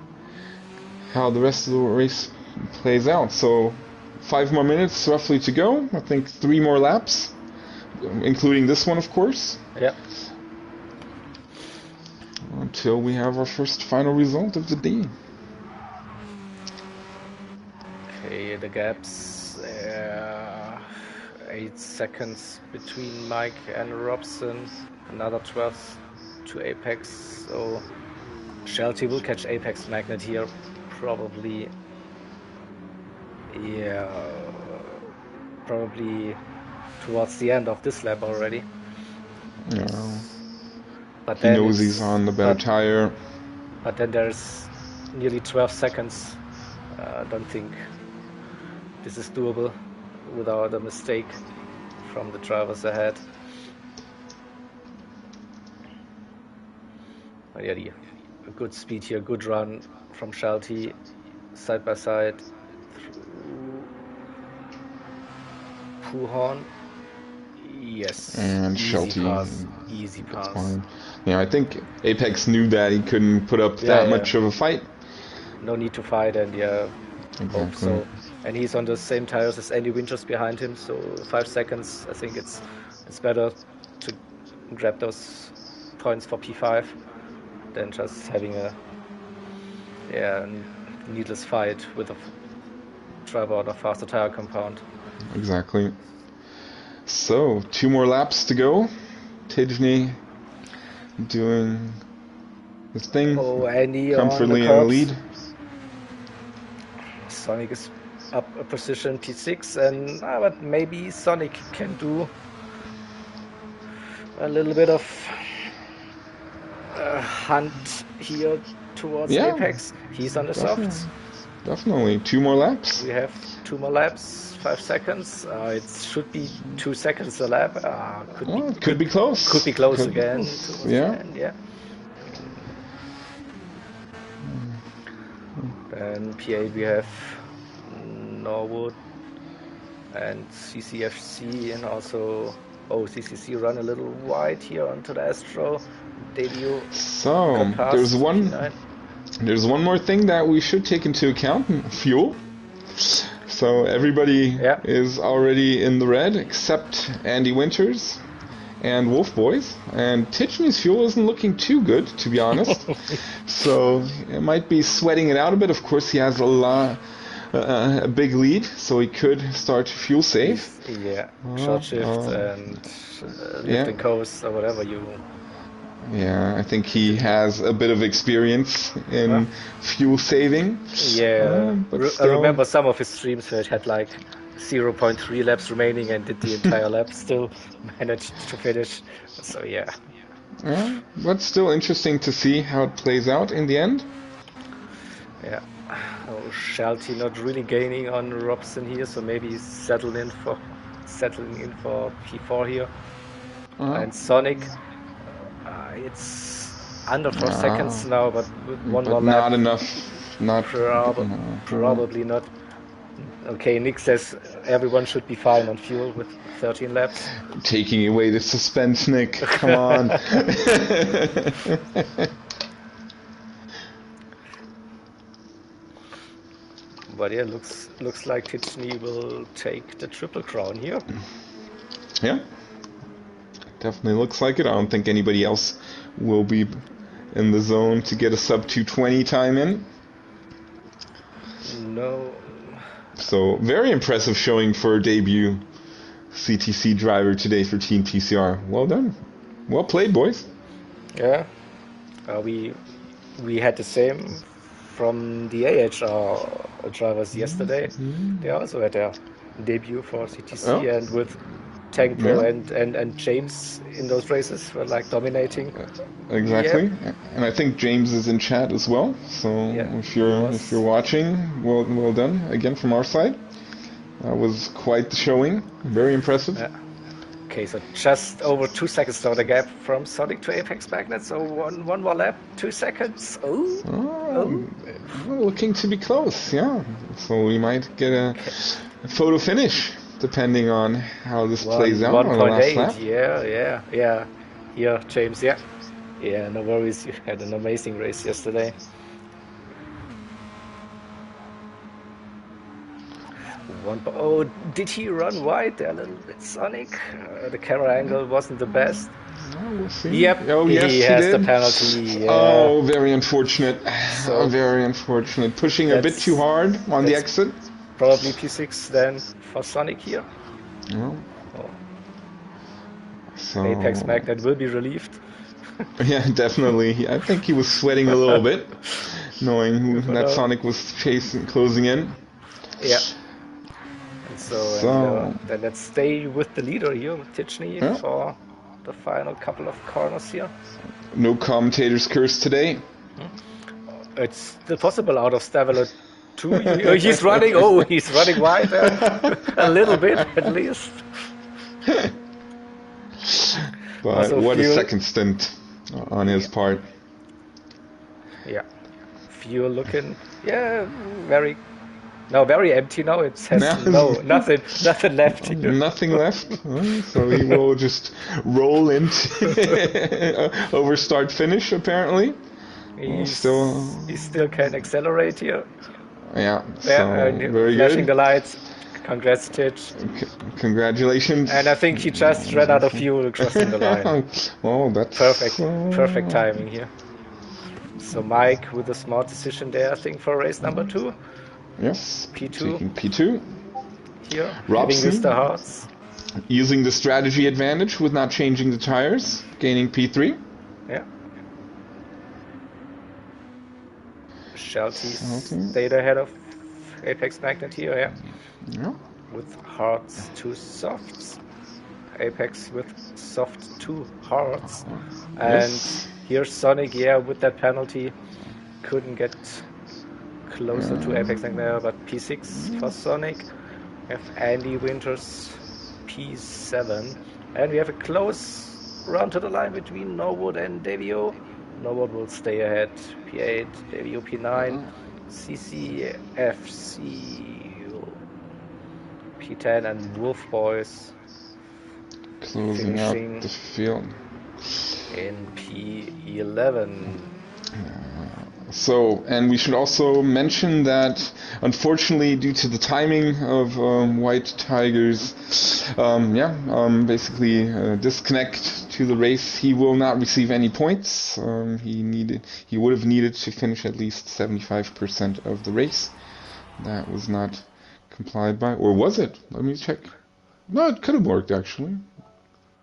how the rest of the race plays out. So 5 more minutes roughly to go. I think 3 more laps, including this one, of course. Yeah. until we have our first final result of the day. Okay, the gaps, 8 seconds between Mike and Robson, another 12 to Apex, so Shelty will catch Apex Magnet here, probably, yeah, probably towards the end of this lap already. Yeah. But He then knows he's on the better tire. But then there's nearly 12 seconds. I don't think this is doable without a mistake from the drivers ahead. But yeah, a good speed here, good run from Shelty, side by side through Puhorn. Yes, And Shelty. Easy That's pass. fine. Yeah, I think Apex knew that he couldn't put up that much of a fight. No need to fight, and yeah, exactly. Hope so. And he's on the same tires as Andy Winters behind him, so 5 seconds. I think it's better to grab those points for P5 than just having a needless fight with a driver on a faster tire compound. Exactly. So 2 more laps to go. Tidney doing his thing. Oh, Andy comfortably on the in the lead. Sonic is up a position P6, and but maybe Sonic can do a little bit of hunt here towards Apex. He's on the softs. Definitely. 2 more laps. We have 2 more laps, 5 seconds. It should be 2 seconds a lap. Could be close. Could be close again. Yeah. Then P8 we have Norwood and CCFC, and also CCC run a little wide here onto the Astro debut. So there's one more thing that we should take into account: fuel. So everybody is already in the red except Andy Winters and Wolf Boys, and Titchney's fuel isn't looking too good, to be honest. So it might be sweating it out a bit. Of course, he has a big lead, so he could start fuel save. Short shift and lift and coast or whatever you. Yeah, I think he has a bit of experience in fuel saving. Yeah, I remember some of his streams where it had like 0.3 laps remaining and did the entire lap, still managed to finish. So yeah. But still interesting to see how it plays out in the end. Yeah. Shelty not really gaining on Robson here, so maybe he's settling in for P4 here. And Sonic, it's under 4 seconds now, but with one more lap. Not enough. Probably not. Okay, Nick says everyone should be fine on fuel with 13 laps. Taking away the suspense, Nick. Come on. But yeah, looks like Titchney will take the triple crown here. Yeah, definitely looks like it. I don't think anybody else will be in the zone to get a sub 220 time in. No. So very impressive showing for a debut CTC driver today for Team TCR. Well done. Well played, boys. Yeah. We had the same from the AHR drivers yesterday. They also had their debut for CTC, and with Tank Pro and James in those races were like dominating. Exactly. And I think James is in chat as well. So if you're watching, well done again from our side. That was quite the showing. Very impressive. Okay, so just over 2 seconds now the gap from Sonic to Apex Magnet. So one more lap, 2 seconds. Looking to be close, yeah. So we might get a photo finish, depending on how this plays out on the last lap. Yeah. Here, James, Yeah, no worries. You had an amazing race yesterday. Did he run wide there a little bit, Sonic? The camera angle wasn't the best. Oh, we'll see. Yep, Oh, yes, he he has the did. penalty. Yeah. Oh, very unfortunate. So Very unfortunate. Pushing a bit too that's hard on the that's exit. probably P6 then for Sonic here. Oh, Oh, Apex so Magnet will be relieved. yeah, definitely. I think he was sweating a little bit, knowing But that Sonic was chasing, closing in. yeah. And so So, then let's stay with the leader here, Tichney, yeah, for the final couple of corners here. no commentator's curse today. It's still possible out of Staveler 2. He's running. Oh, he's running wide a little bit at least. But Also, what a fuel. second stint on his Yeah, part. yeah. Fuel looking. Yeah, very. No, very empty now. It Now, has nothing left here. nothing left. So he will just roll into over start finish apparently. Still, He still can accelerate here. yeah. Yeah, So and very flashing good. the lights. Congrats, Titch. Congratulations. And I think he just ran out of fuel crossing the line. Oh, that's Perfect timing here. So Mike with a smart decision there, I think, for race number 2. yes. P2 Taking P2. here, having used the Robson hearts. using the strategy advantage with not changing the tires, gaining P3. Yeah. Shelty Okay. stayed ahead of Apex Magnet here, yeah. Yeah. With hearts 2 softs. Apex with soft 2 hearts. And Yes. here's Sonic, yeah, with that penalty. Couldn't get closer to Apex Magnet, but P6 for Sonic. We have Andy Winters, P7. And we have a close run to the line between Norwood and Davio. Norwood will stay ahead, P8, Davio P9, CCFC P10, and Wolf Boys Closing out finishing the field. in P11. So, and we should also mention that, unfortunately, due to the timing of White Tiger's, basically disconnect to the race, he will not receive any points. He would have needed to finish at least 75% of the race. That was not complied by, or was it? Let me check. No, it could have worked actually.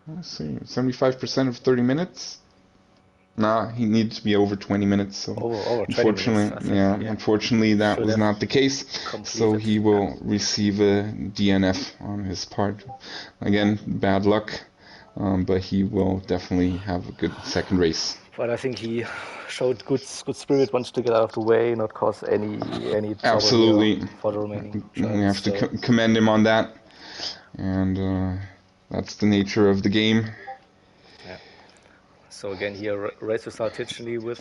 Let's see, 75% of 30 minutes. Nah, he needed to be over 20 minutes. So Over 20 unfortunately, minutes, I think. unfortunately that Should was have not the case. So completed. he will receive a DNF on his part. Again, bad luck, but he will definitely have a good second race. But I think he showed good spirit, wants to get out of the way, not cause any trouble Absolutely, here for the remaining we have drivers. to commend him on that, and that's the nature of the game. Yeah. So again here, race result Tichley with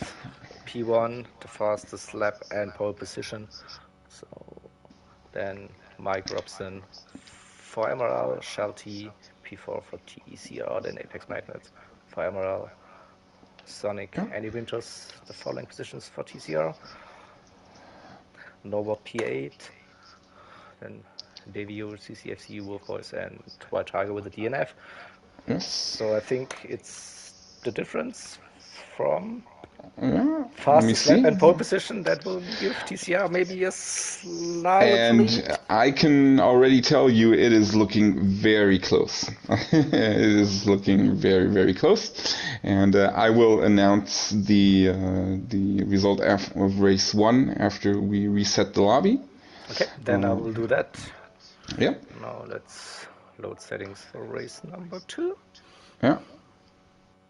P1, the fastest lap and pole position. So then Mike Robson for MRL, Shelty, P4 for TCR, then Apex Magnet for MRL, Sonic, Yeah. Andy Winters, the following positions for TCR, Nova P8, then Davio, CCFC, Wolf Boys, and White Tiger with the DNF. Yes. So I think it's the difference from Yeah. Let me fastest lap see. and pole position that will give TCR maybe a slight And lead. I can already tell you it is looking very close. It is looking very, very close. And I will announce the result of race 1 after we reset the lobby. Okay, then I will do that. Yeah. Now let's load settings for race number 2. Yeah.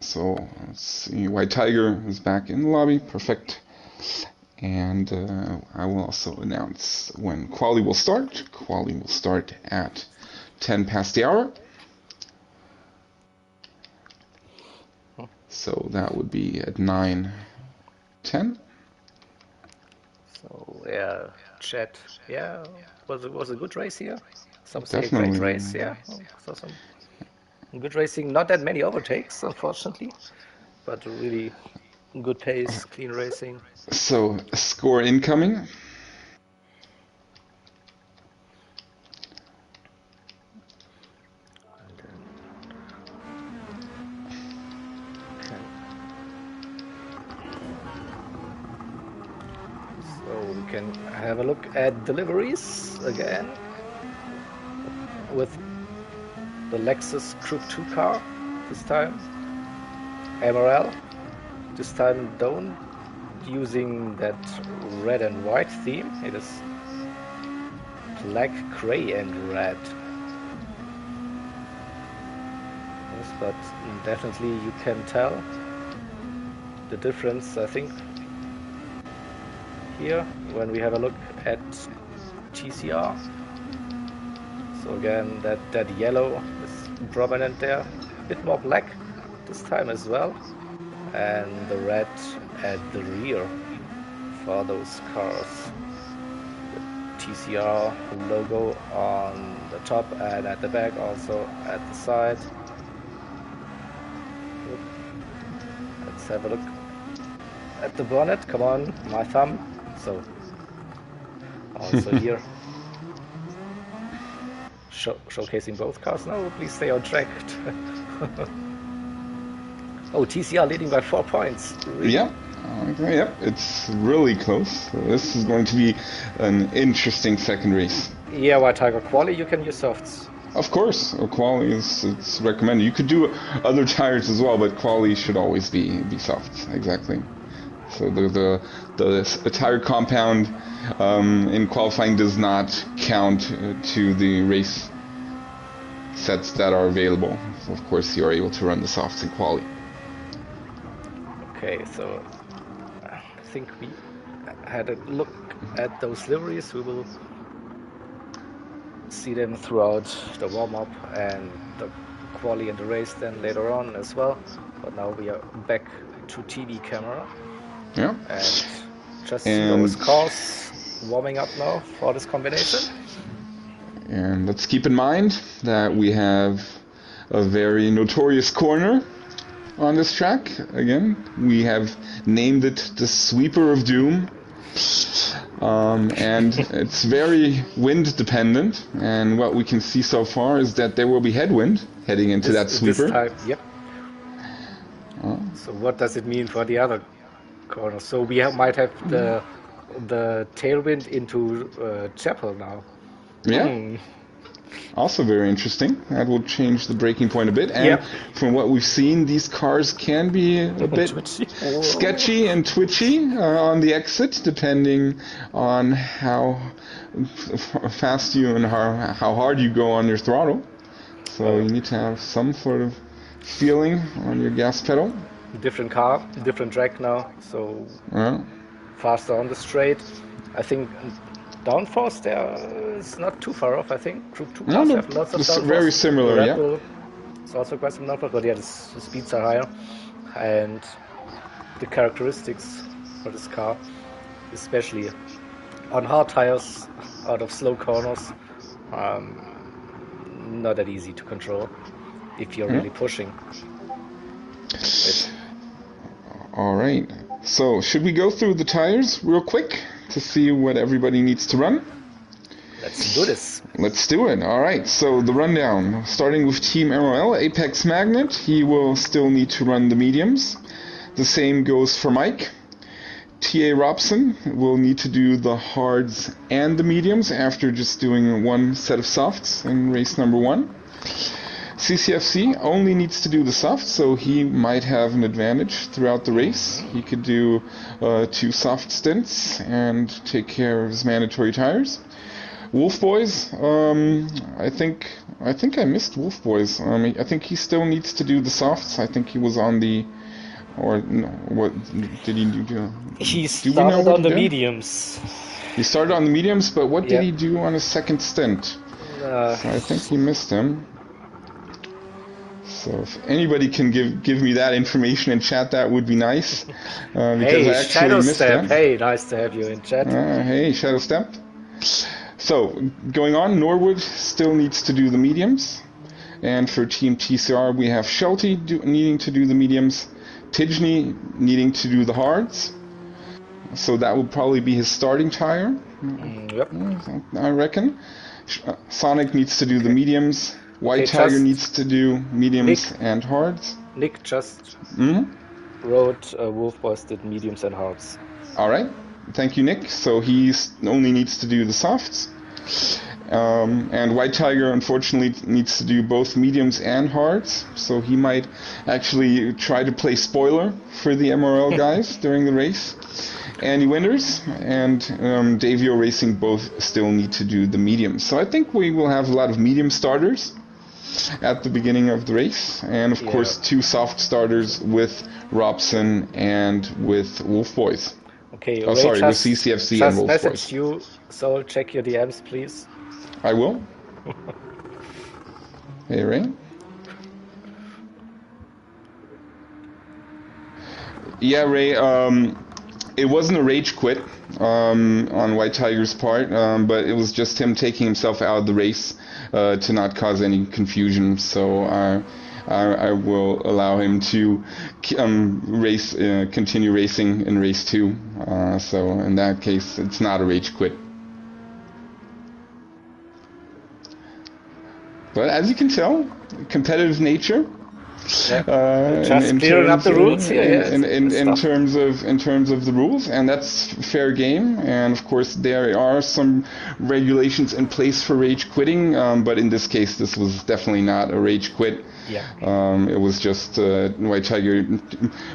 So let's see. White Tiger is back in the lobby. Perfect. And I will also announce when quali will start. Quali will start at 10 past the hour. So that would be at 9:10. So yeah, chat. Yeah, was a good race here. Some say a Definitely. great race. Yeah, so some good racing. Not that many overtakes, unfortunately, but really good pace, clean racing. So score incoming. And then can have a look at deliveries again with the Lexus Group 2 car this time. MRL this time don't using that red and white theme. It is black, gray and red. Yes, but definitely you can tell the difference, I think, here when we have a look at TCR. So again, that yellow is prominent there, a bit more black this time as well, and the red at the rear for those cars. The TCR logo on the top and at the back, also at the side. Let's have a look at the bonnet. Come on, my thumb. So also here showcasing both cars. No, please stay on track. Oh, TCR leading by 4 points. Really? Yeah. Okay, yep, it's really close. So this is going to be an interesting second race. Yeah, White Tiger quali, you can use softs. Of course, quali it's recommended. You could do other tires as well, but quali should always be softs. Exactly. So the tire compound in qualifying does not count to the race sets that are available. So of course, you are able to run the softs in quali. Okay, so I think we had a look at those liveries. We will see them throughout the warm-up and the quali and the race then later on as well. But now we are back to TV camera. Yeah. And just see those cars warming up now for this combination. And let's keep in mind that we have a very notorious corner on this track. Again, we have named it the Sweeper of Doom. And it's very wind dependent, and what we can see so far is that there will be headwind heading into that sweeper. This time, yep. So what does it mean for the other corner? So we might have the tailwind into Chapel now. Yeah. Also very interesting. That will change the braking point a bit. And from what we've seen, these cars can be a bit sketchy and twitchy on the exit, depending on how fast you and how hard you go on your throttle. So you need to have some sort of feeling on your gas pedal. Different car, different track now, so faster on the straight. I think downforce there is not too far off. I think Group 2 cars have lots of downforce. Very similar, yeah. It's also quite some downforce, but yeah, the speeds are higher, and the characteristics for this car, especially on hard tires, out of slow corners, not that easy to control if you're really pushing it. All right. So, should we go through the tires real quick to see what everybody needs to run? Let's do this. Let's do it. All right. So, the rundown, starting with Team MRL, Apex Magnet, he will still need to run the mediums. The same goes for Mike. TA Robson will need to do the hards and the mediums after just doing one set of softs in race number 1. CCFC only needs to do the softs, so he might have an advantage throughout the race. He could do 2 soft stints and take care of his mandatory tires. Wolf Boys, I think I missed Wolf Boys. I think he still needs to do the softs. I think he was on the, or no, what did he do? He started on the mediums. He started on the mediums, but what did he do on his second stint? So I think he missed him. So if anybody can give me that information in chat, that would be nice. Because I actually missed that. Hey, nice to have you in chat. Hey, Shadow Step. So, going on, Norwood still needs to do the mediums. And for Team TCR, we have Shelty needing to do the mediums, Tidgney needing to do the hards. So that will probably be his starting tire. Yep. I reckon. Sonic needs to do the mediums. White Tiger needs to do mediums and hards. Nick just wrote Wolf Boys did mediums and hards. Alright, thank you, Nick. So he only needs to do the softs. And White Tiger, unfortunately, needs to do both mediums and hards. So he might actually try to play spoiler for the MRL guys during the race. Andy Winters and Davio Racing both still need to do the mediums. So I think we will have a lot of medium starters at the beginning of the race. And, of course, 2 soft starters with Robson and with Wolf Boys. Okay, with CCFC and Wolf Boys. Just message you, so check your DMs, please. I will. Hey, Ray. Yeah, Ray, it wasn't a rage quit on White Tiger's part, but it was just him taking himself out of the race to not cause any confusion. So I will allow him to continue racing in race 2. So in that case, it's not a rage quit. But as you can tell, competitive nature. Just clearing up the rules here. In terms of the rules, and that's fair game. And of course, there are some regulations in place for rage quitting, but in this case, this was definitely not a rage quit. Yeah. It was just White Tiger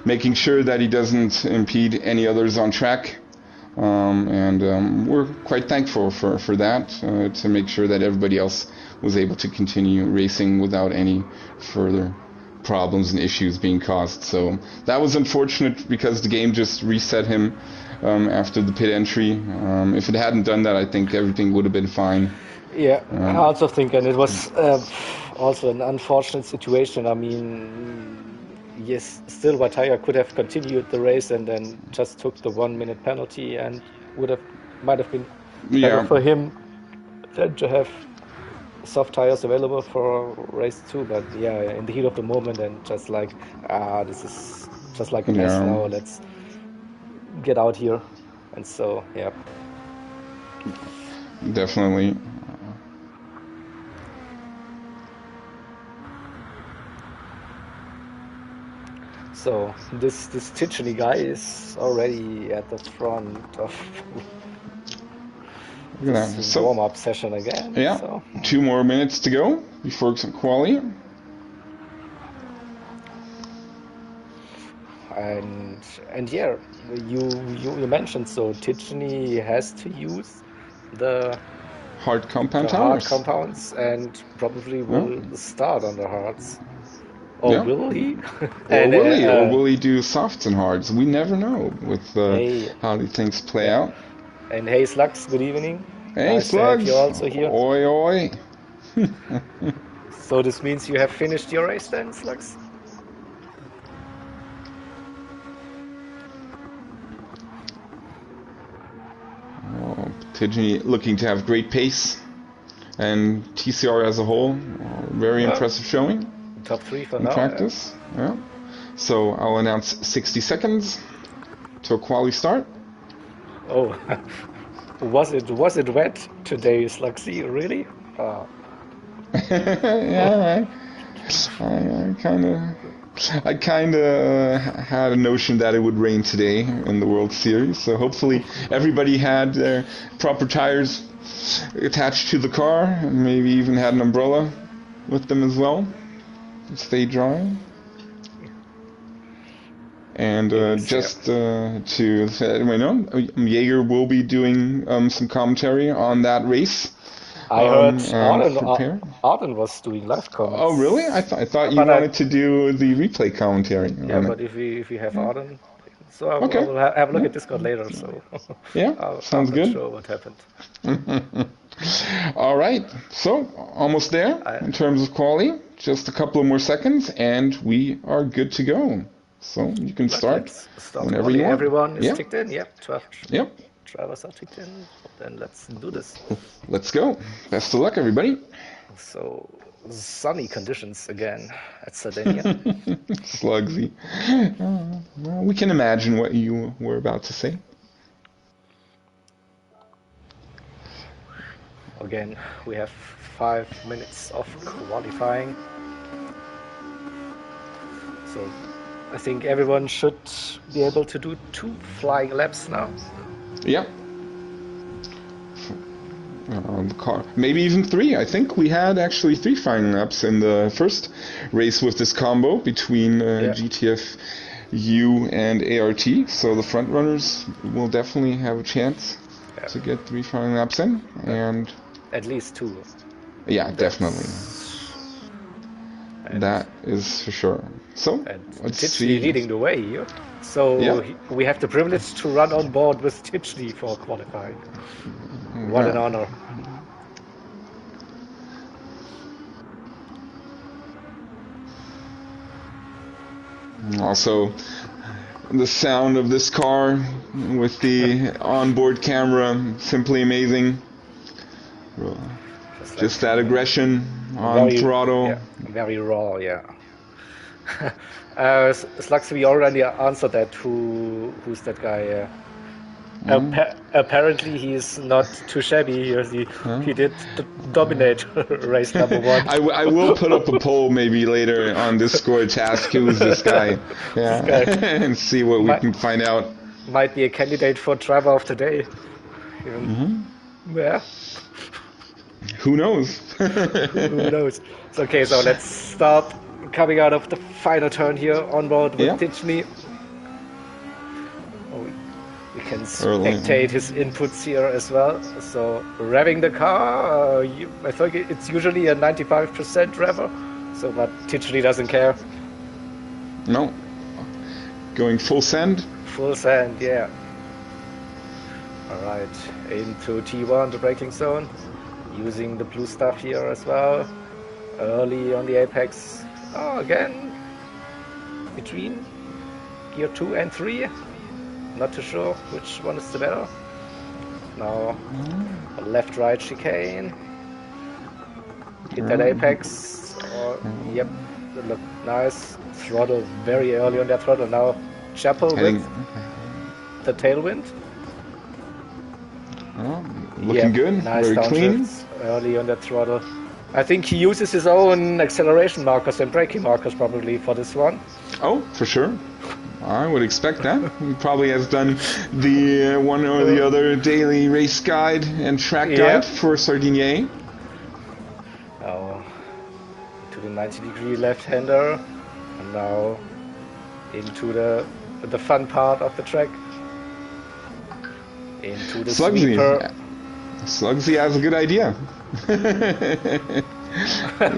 making sure that he doesn't impede any others on track. And we're quite thankful for that, to make sure that everybody else was able to continue racing without any further problems and issues being caused. So that was unfortunate because the game just reset him after the pit entry. If it hadn't done that, I think everything would have been fine. Yeah, I also think, and it was also an unfortunate situation. I mean, yes, still White Tiger could have continued the race and then just took the 1 minute penalty, and might have been better for him than to have soft tires available for race 2. But yeah, in the heat of the moment, and just like, this is just like a mess now, let's get out here. And so, yeah. Definitely. So this Ticheney guy is already at the front of this warm-up session again. Yeah, so. 2 more minutes to go before some quali. And yeah, you mentioned, so Ticheney has to use the hard compounds and probably will start on the hards. Or will he? Or will he do softs and hards? We never know with how the things play out. And hey, Slugs, good evening. Hey, nice Slugs. To have you also here. Oi, oi. So this means you have finished your race then, Slugs? Ticheney looking to have great pace, and TCR as a whole, very impressive showing. Top 3 for in now. Practice. Yeah. So I'll announce 60 seconds to a quali start. Oh, was it wet today, Slugsy? Really? Yeah, I kind of had a notion that it would rain today in the World Series. So hopefully everybody had their proper tires attached to the car, and maybe even had an umbrella with them as well. Stay dry. And just to let everybody know, Jaeger will be doing some commentary on that race. I heard Arden was doing live comments. Oh, really? I thought you wanted to do the replay commentary. Yeah, but if we have Arden, so I will have a look at Discord later. So yeah, sounds good. Sure what happened. All right, so almost there in terms of quali. Just a couple of more seconds, and we are good to go. So you can start whenever you want. Everyone is ticked in. Yep. 12. Yep. Drivers are ticked in. Then let's do this. Let's go. Best of luck, everybody. So sunny conditions again at Sardinia. Slugsy. Well, we can imagine what you were about to say. Again, we have 5 minutes of qualifying. So I think everyone should be able to do 2 flying laps now. Yeah. The car, maybe even 3. I think we had actually 3 final laps in the first race with this combo between GTF U and ART. So the front runners will definitely have a chance to get 3 final laps in, and at least 2. Yeah, definitely. That is for sure. So let's see. Leading the way here. So we have the privilege to run on board with Tichney for qualifying. What an honor. Also, the sound of this car with the onboard camera, simply amazing. Just that aggression on throttle. Yeah, very raw, yeah. Slugs, we already answered that. Who's that guy? Apparently he's not too shabby. He did dominate race number 1. I will put up a poll maybe later on Discord to ask who's this guy. Yeah. This guy. And see what we can find out. Might be a candidate for driver of the day. Yeah. Who knows? Who knows? Okay, so let's start coming out of the final turn here on board with Tichney. We can spectate his inputs here as well. So revving the car, I think it's usually a 95% rever. So, but Tichney doesn't care. No. Going full send? Full send, yeah. All right, into T1, the braking zone. Using the blue stuff here as well. Early on the apex. Oh, again. Between gear 2 and 3. Not too sure which one is the better. Now, left-right chicane. Hit that apex. Yep, look nice. Throttle very early on that throttle. Now, Chapel with the tailwind. Looking good, nice very clean. Early on that throttle. I think he uses his own acceleration markers and braking markers probably for this one. Oh, for sure. I would expect that. He probably has done the one or the other daily race guide and track guide for Sardinia. Now to the 90-degree left-hander, and now into the fun part of the track. Into the sweeper. Slugsy has a good idea.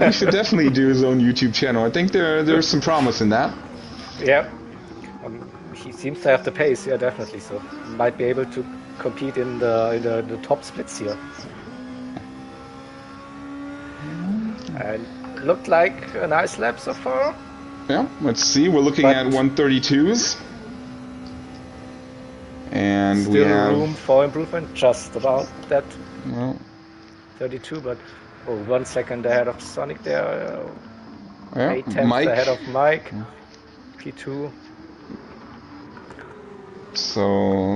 He should definitely do his own YouTube channel. I think there's some promise in that. Yeah. He seems to have the pace, yeah, definitely. So might be able to compete in the top splits here. And looked like a nice lap so far. Yeah, let's see. We're looking at 132s. And still we have room for improvement, just about that. 32, but 1 second ahead of Sonic there. 8 tenths ahead of Mike. P2. So,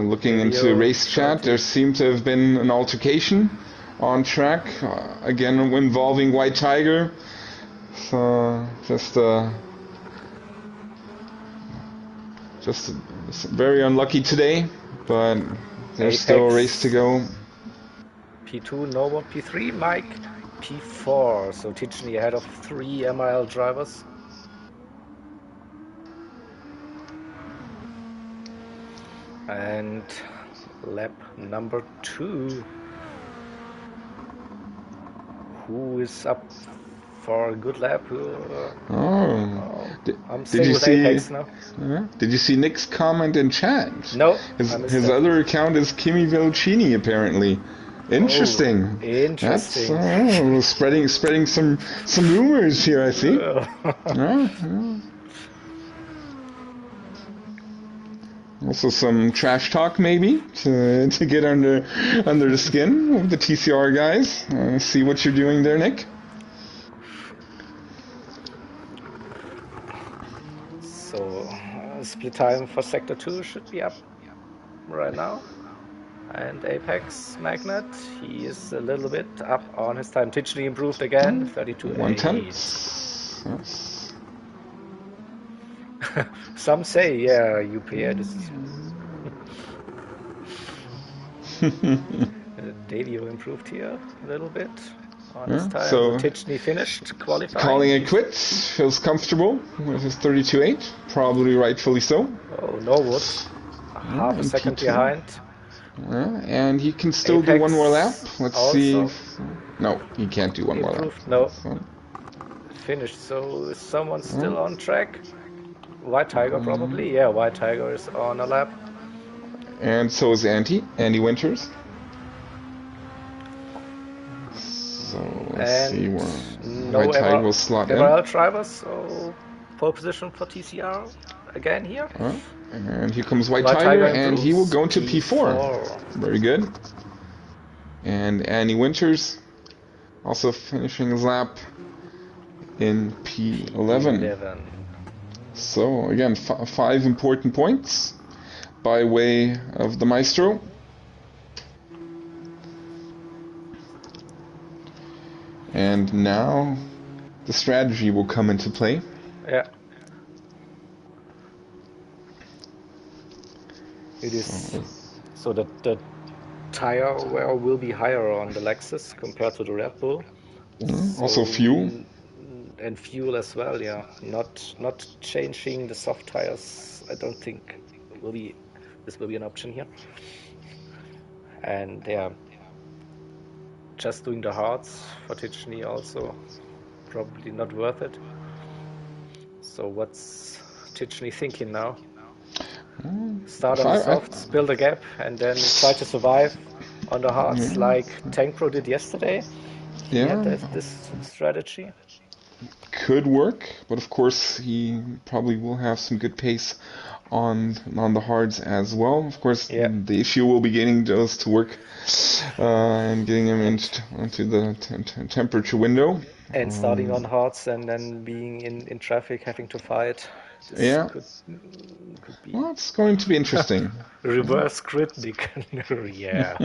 looking into race chat, there seemed to have been an altercation on track, again involving White Tiger. So, just very unlucky today, but there's still a race to go. P2, Norbert, P3, Mike, P4. So Tichney ahead of 3 MRL drivers. And lap number 2. Who is up for a good lap? I'm staying with Apex now. Did you see Nick's comment in chat? No. His other account is Kimi Velocini, apparently. Interesting. Interesting. That's, spreading some rumors here, I see. Also some trash talk, maybe, to get under the skin of the TCR guys. See what you're doing there, Nick. So, split time for Sector 2 should be up right now. And Apex Magnet, he is a little bit up on his time. Tichney improved again, 32.8. 1/10. Yes. Some say, UPA, this is... Davio improved here a little bit on his Yeah, time. so Tichny finished qualifying. calling it quits, feels comfortable with his 32.8, probably rightfully so. Oh, Norwood, half a in second P2. behind. And he can still do Apex one more lap. Let's see. also No, he can't do one more lap. improved. No, So, finished. So is someone still on track? White Tiger probably. Yeah, White Tiger is on a lap. and so is Andy Winters. So let's see And where no White Tiger will slot in. MRL drivers, so pole position for TCR again here. And here comes White White Tiger, Tiger and he will go into P4. P4. Very good. And Andy Winters also finishing his lap in P11. So again, 5 important points by way of the Maestro. And now the strategy will come into play. Yeah. It is so that the tire wear will be higher on the Lexus compared to the Red Bull. Also fuel. And fuel as well, yeah. Not changing the soft tires, I don't think this will be an option here. And yeah, just doing the hards for Tichny also probably not worth it. So what's Tichny thinking now? Start on the softs, build a gap, and then try to survive on the hards like Tank Pro did yesterday. Yeah, this strategy could work, but of course he probably will have some good pace on the hards as well. Of course, the issue will be getting those to work and getting them into the temperature window. And starting on hards and then being in traffic, having to fight. This could be. Well, it's going to be interesting. Reverse grid, yeah.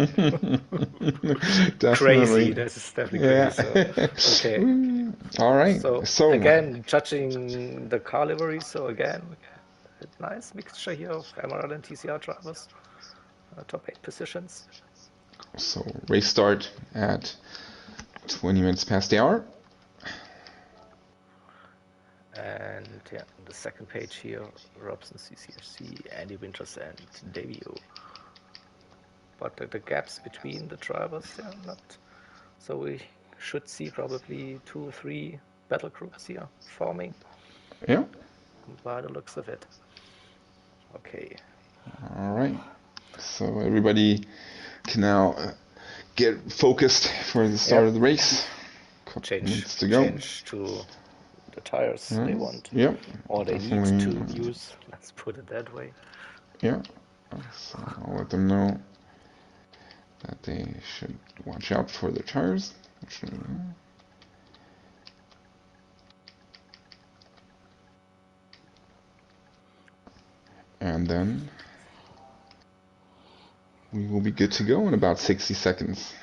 Definitely. Crazy. This is definitely crazy. So, okay. All right. So again, judging the car livery. So again, a nice mixture here of MRL and TCR drivers. Top 8 positions. So race start at 20 minutes past the hour. And yeah, the second page here, Robson, CCFC, Andy Winters, and Davio. But the gaps between the drivers, not. So we should see probably 2 or 3 battle groups here forming. Yeah. By the looks of it. Okay. All right. So everybody can now get focused for the start of the race. Change to the tires they want. Yep. Or they need to use. Let's put it that way. Yeah. So I'll let them know that they should watch out for their tires. And then we will be good to go in about 60 seconds.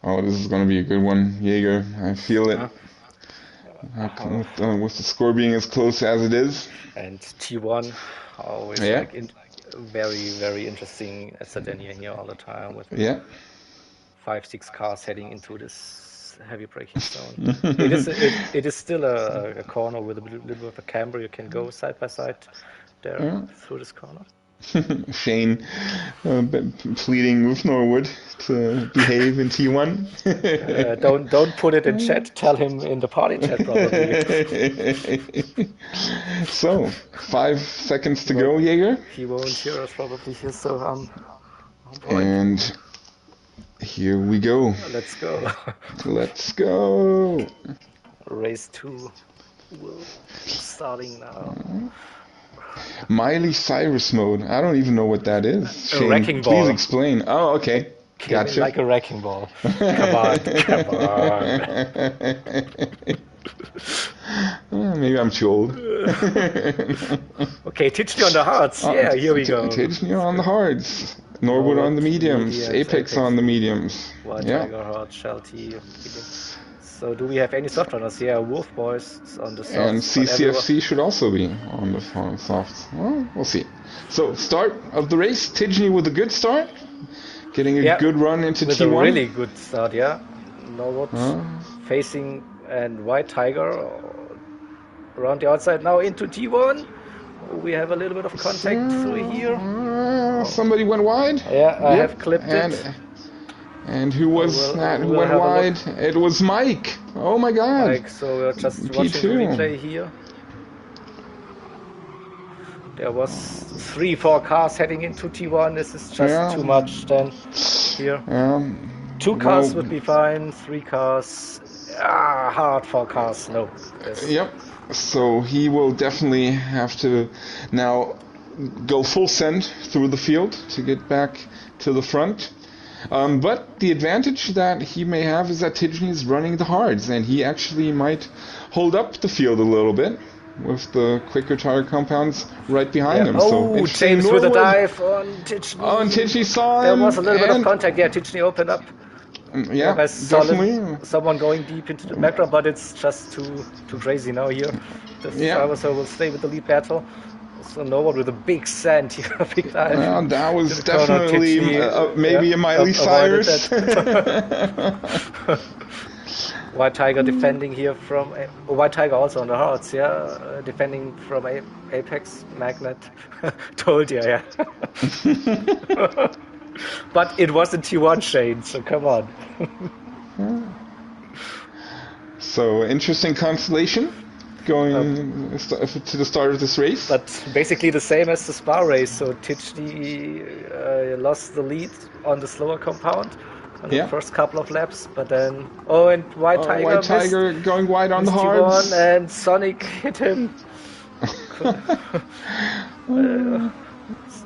Oh, this is going to be a good one, Jaeger. I feel it. With the score being as close as it is. And T1, always like very, very interesting Sardinia here all the time with 5-6 cars heading into this heavy braking zone. it is still a corner with a little bit of a camber. You can go side by side there through this corner. Shane pleading with Norwood to behave in T1. Don't put it in chat. Tell him in the party chat probably. So 5 seconds to go, Jaeger. He won't hear us probably here, so on point. And here we go. Let's go. Let's go. Race 2 starting now. Miley Cyrus mode. I don't even know what that is. Shane, wrecking ball. Please explain. Oh, okay. Gotcha. Like a wrecking ball. Come on. Maybe I'm too old. Okay, Tichny on the hards. Yeah, here we go. Tichny on the hards. Norwood on the mediums. Apex on the mediums. White Tiger hard, Shelty. So do we have any soft runners? Yeah, Wolf Boys is on the softs. And CCFC should also be on the softs. Well, we'll see. So, start of the race, Tidgeny with a good start. Getting a good run into with T1. With a really good start, yeah. Norwood facing and White Tiger around the outside now into T1. We have a little bit of contact through here. Somebody went wide. Yeah, I have clipped it. And who was that who went wide? It was Mike. Oh my god. Mike, so we're just watching the replay here. There was 3-4 cars heading into T1. This is just too much then here. 2 cars would be fine, 3 cars. Hard 4 cars, no. Yep. So he will definitely have to now go full send through the field to get back to the front. But the advantage that he may have is that Tidgeny is running the hards, and he actually might hold up the field a little bit with the quicker tire compounds right behind him. Oh, so James with a dive on Tidgeny. Oh, and Tidgeny saw him. There was a little bit of contact. Yeah, Tidgeny opened up. Yeah, definitely. Someone going deep into the background, but it's just too crazy now here. The driver will stay with the lead battle. So Norwood with a big sand here, big dive. Yeah, that was definitely maybe a Miley Cyrus. White Tiger defending here from White Tiger also on the hards, defending from Apex Magnet. Told you, yeah. But it wasn't T1 Shane, so come on. So interesting constellation going to the start of this race. But basically the same as the Spa race. So Tidgeny lost the lead on the slower compound on the first couple of laps, but then and White Tiger going wide on the hards, and Sonic hit him. A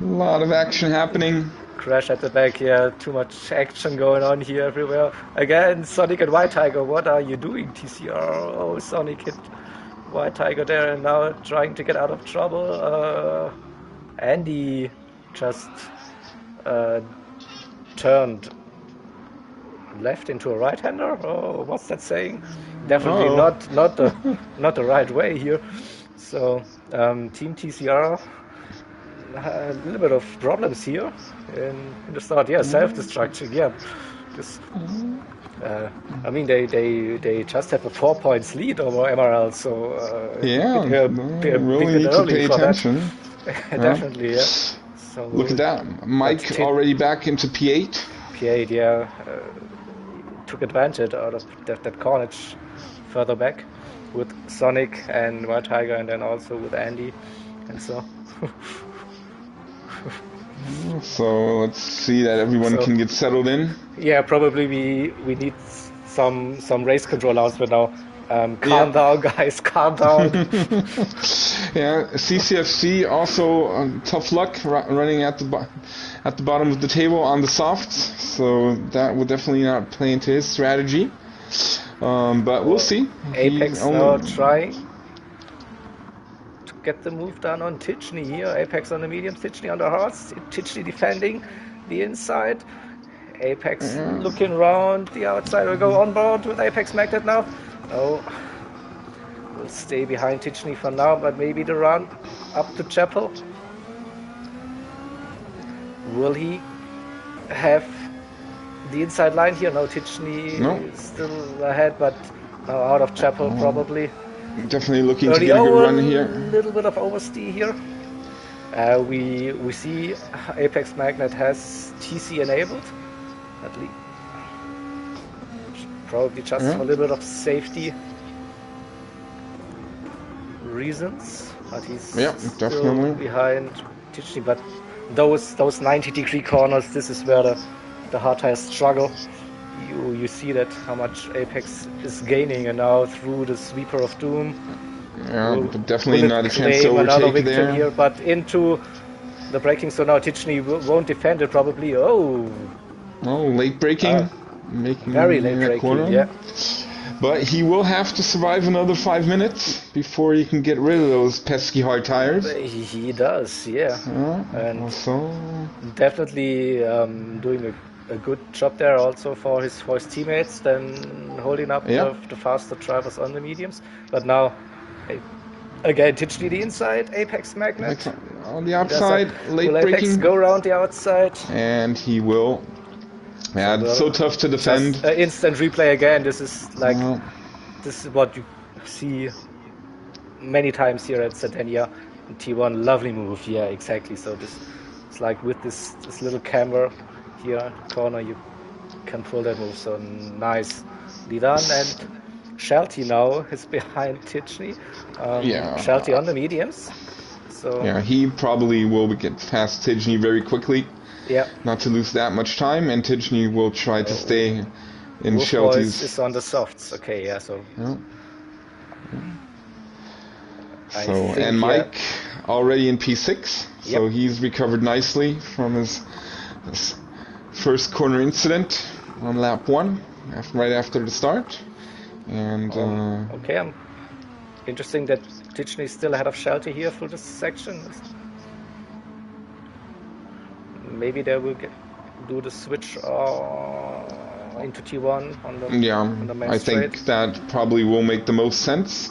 lot of action happening. Crash at the back, too much action going on here everywhere. Again, Sonic and White Tiger, what are you doing, TCR? Oh, Sonic hit White Tiger there and now trying to get out of trouble. Andy just turned left into a right-hander. Oh, what's that saying? Definitely not the right way here. So Team TCR a little bit of problems here in the start. Self-destruction. I mean, they just have a 4 points lead over MRL, so they're really need to pay attention. Definitely, So look at that, Mike already back into P8. P8, took advantage out of that carnage further back with Sonic and White Tiger, and then also with Andy, and so. So let's see that everyone can get settled in. Yeah, probably we need some race control announcement now. Calm down, guys. Calm down. CCFC also tough luck running at the bottom of the table on the softs. So that will definitely not play into his strategy. But we'll see. Apex now trying to get the move done on Tidgeny here. Apex on the mediums, Tidgeny on the hards. Tidgeny defending the inside. Apex looking around the outside. We'll go on board with Apex Magnet now. Oh, we'll stay behind Tidgeny for now, but maybe the run up to Chapel. Will he have the inside line here? No, Tidgeny is still ahead, but now out of Chapel probably. Definitely looking to get a good run here. A little bit of oversteer here. We see Apex Magnet has TC enabled, at least. Probably just for a little bit of safety reasons, but he's still behind Tidgeny. But those 90-degree corners, this is where the hard tires struggle. You see that how much Apex is gaining, and now through the sweeper of doom. But definitely not a chance to overtake there. Here, but into the braking, so now Tidgeny won't defend it probably. Late braking. Making very late braking, corner. But he will have to survive another 5 minutes before he can get rid of those pesky hard tires. He does, and definitely doing a a good job there also for his teammates, then holding up the faster drivers on the mediums. But now, again, Tichney the inside, Apex Magnet. On the outside, late will braking. Apex go around the outside? And he will. Yeah, it's so tough to defend. Just instant replay again. This is like, this is what you see many times here at Sardinia in T1. Lovely move, yeah, exactly. So this, it's like with this little camber here in the corner, you can pull that move. So nicely done. And Shelty now is behind Tichney. Shelty on the mediums. So yeah, he probably will get past Tichney very quickly. Yeah. Not to lose that much time, and Tichney will try to stay in Shelty's. Is on the softs. Okay, yeah. So. Yeah. And Mike already in P6, so he's recovered nicely from his first corner incident on lap 1, right after the start. And okay, interesting that Tichney is still ahead of Shelty here for this section. Maybe they will do the switch into T1 on the on the main straight. Think that probably will make the most sense.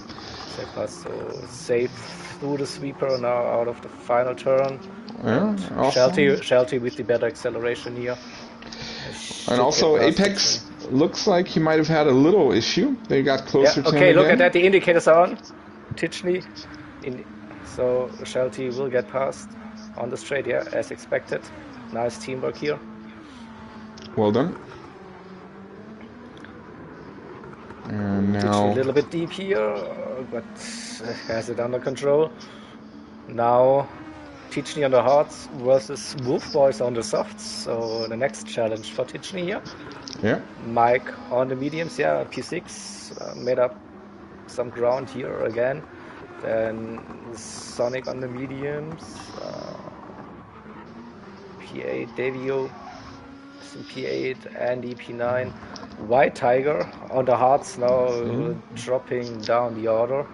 So safe through the sweeper now out of the final turn. Yeah, Shelty with the better acceleration here. And also Apex looks like he might have had a little issue. They got closer to him. Okay, look at that. The indicators are on. Tichney. So Shelty will get past on the straight, as expected. Nice teamwork here. Well done. And now a little bit deep here, but has it under control. Now Tichney on the hards versus Wolf Boys on the softs. So the next challenge for Tichney here. Yeah. Mike on the mediums, P6 made up some ground here again. Then Sonic on the mediums. P8, Davio, P8, Andy, P9, White Tiger on the hards now, dropping down the order.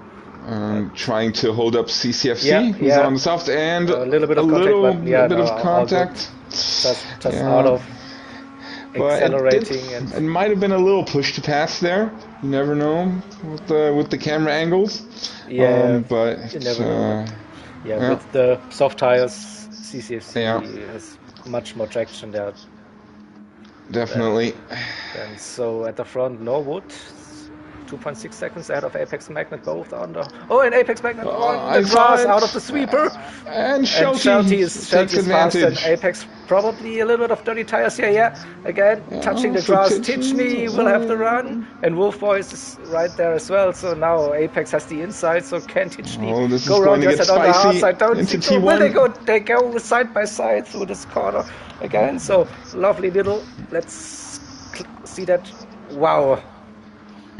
Trying to hold up CCFC, who's on the soft, and a little bit of contact. Just out of accelerating. It might have been a little push to pass there. You never know with the camera angles. But you never know. With the soft tires, CCFC has much more traction there. Definitely. And so at the front, Norwood, 2.6 seconds ahead of Apex Magnet, both on the... and Apex Magnet on the grass out of the sweeper. And Shelty is fast, and Apex probably a little bit of dirty tires here, again, touching the grass. Tichney will have the run, and Wolf Boys is right there as well. So now Apex has the inside, so can Tichney go around just on the hard side? Don't think so. Will they go side by side through this corner again? So lovely little, let's see that. Wow.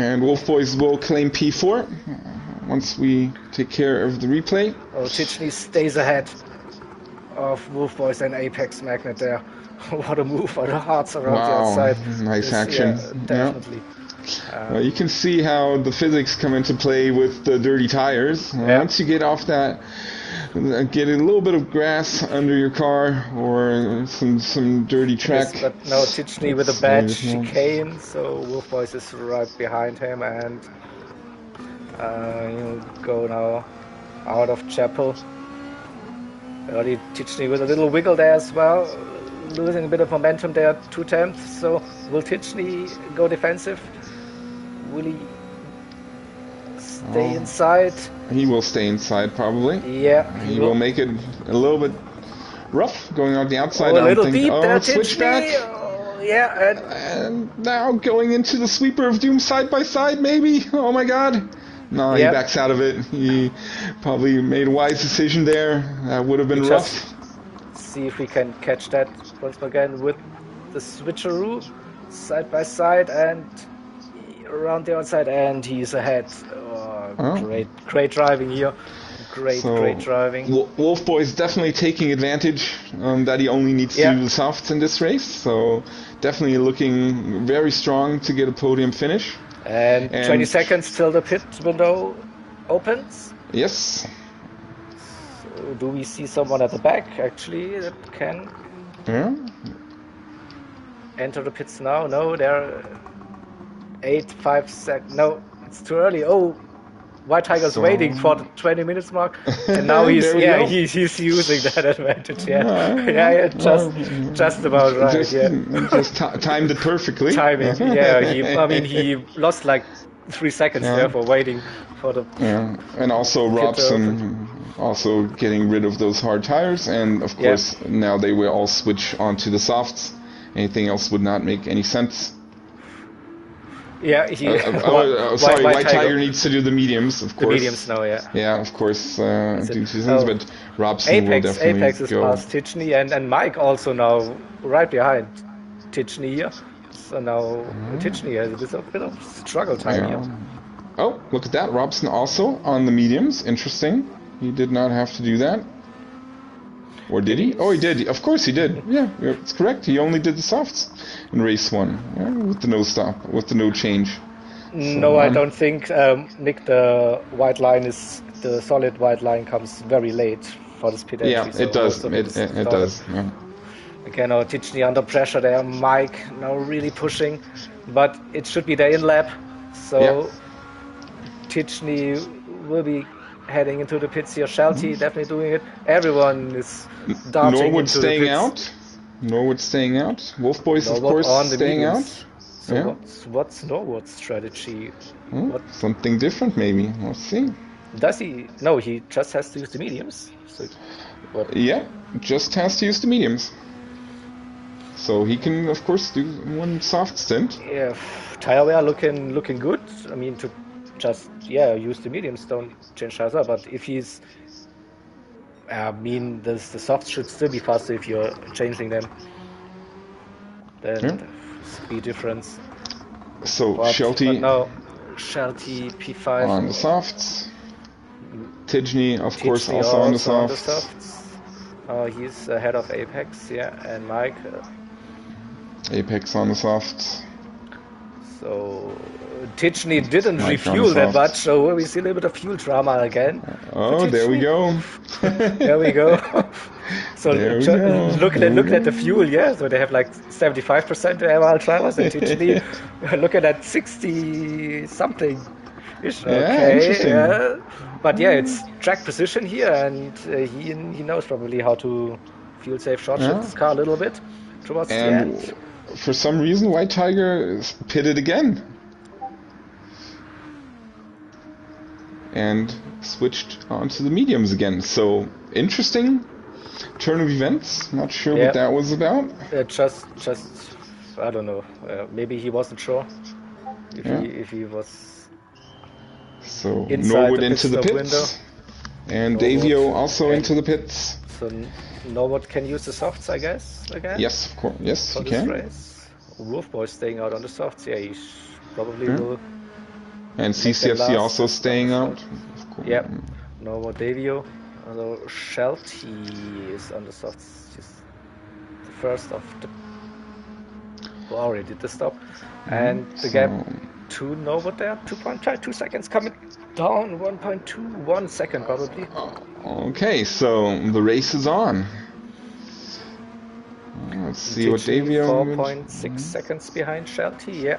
And Wolf Boys will claim P4 once we take care of the replay. Tichney stays ahead of Wolf Boys and Apex Magnet there. What a move for the hearts around the outside. Nice action. Definitely. You can see how the physics come into play with the dirty tires. Once you get off that, get a little bit of grass under your car or some dirty track. Yes, but now Tichney with a bad chicane, so Wolf Boys is right behind him, and he'll go now out of Chapel. Early Tichney with a little wiggle there as well, losing a bit of momentum there, 2/10. So will Tichney go defensive? Will he stay inside? He will stay inside probably. Yeah. He will make it a little bit rough going on the outside. A little deep there, switchback. And now going into the sweeper of doom side by side, maybe. Oh my God. No, he backs out of it. He probably made a wise decision there. That would have been rough. See if we can catch that once again with the switcheroo, side by side and around the outside, and he's ahead. Great driving here. Great driving. Wolf Boy is definitely taking advantage that he only needs to do the softs in this race. So definitely looking very strong to get a podium finish. And 20 seconds till the pit window opens. Yes. So do we see someone at the back actually that can? Yeah. enter the pits now. No, they're 5 seconds. No, it's too early. Oh, White Tiger's So waiting for the 20 minutes mark, and now he's there we go. he's using that advantage. Yeah, Well, just about right. Just timed it perfectly. Timing. Yeah, he lost like 3 seconds there for waiting for the. Yeah, and also Robson also getting rid of those hard tires, and of course now they will all switch onto the softs. Anything else would not make any sense. Yeah, sorry, White Tiger needs to do the mediums, of course. The mediums now, yeah. Yeah, of course, due to things, but Robson will definitely Apex is go. past Titchney, and Mike also now right behind Titchney here. So now Titchney has a bit of struggle time here. Oh, look at that. Robson also on the mediums. Interesting. He did not have to do that. Or did he? Oh, he did. Of course he did. Yeah, it's correct. He only did the softs in race 1 with the no stop, with the no change. No, I don't think, Nick, the solid white line comes very late for this pit entry. Yeah, so it does. It does. Yeah. Again, now Titchney under pressure there. Mike now really pushing, but it should be the in lap. So Titchney will be heading into the pits here. Shelty definitely doing it. Everyone is darting Norwood into staying the pits. out. Norwood staying out. Wolf Boys, of Norwood course, on the staying mediums. out. So what's Norwood's strategy? Something different, maybe. Let's see. Does he? No, he just has to use the mediums. So yeah, just has to use the mediums. So he can, of course, do one soft stint. Yeah, tire wear looking good. I mean, to just use the mediums, don't change tires up. But if he's, I mean, the softs should still be faster if you're changing them. Then speed difference. So Shelty. No, Shelty P5 on the softs. Titchney, of course, also on the softs. He's ahead of Apex, and Mike. Apex on the softs. So Titchney didn't refuel that much, so we see a little bit of fuel drama again. Oh, there we go. There we go. So looking at the fuel, so they have like 75% MRL drivers, and Titchney looking at 60 something. Okay, but it's track position here, and he knows probably how to fuel save short shift his car a little bit towards the end. For some reason, White Tiger pitted again and switched onto the mediums again. So interesting turn of events. Not sure what that was about. Just I don't know. Maybe he wasn't sure if he was. So Norwood into the pits, window. And Davio also into the pits. So Norwood can use the softs, I guess, again? Yes, of course. Yes, for he this can. Race. Wolf Boy staying out on the softs. Yeah, he probably will. And CCFC also staying out. Yeah. Norwood Davio. Although Shelty is on the softs. He's the first of the. Who already did the stop. And the gap to Norwood there. 2 seconds coming down. 1.21 second probably. Okay, so the race is on. Let's see what Davio. 4.6 seconds behind Shelty,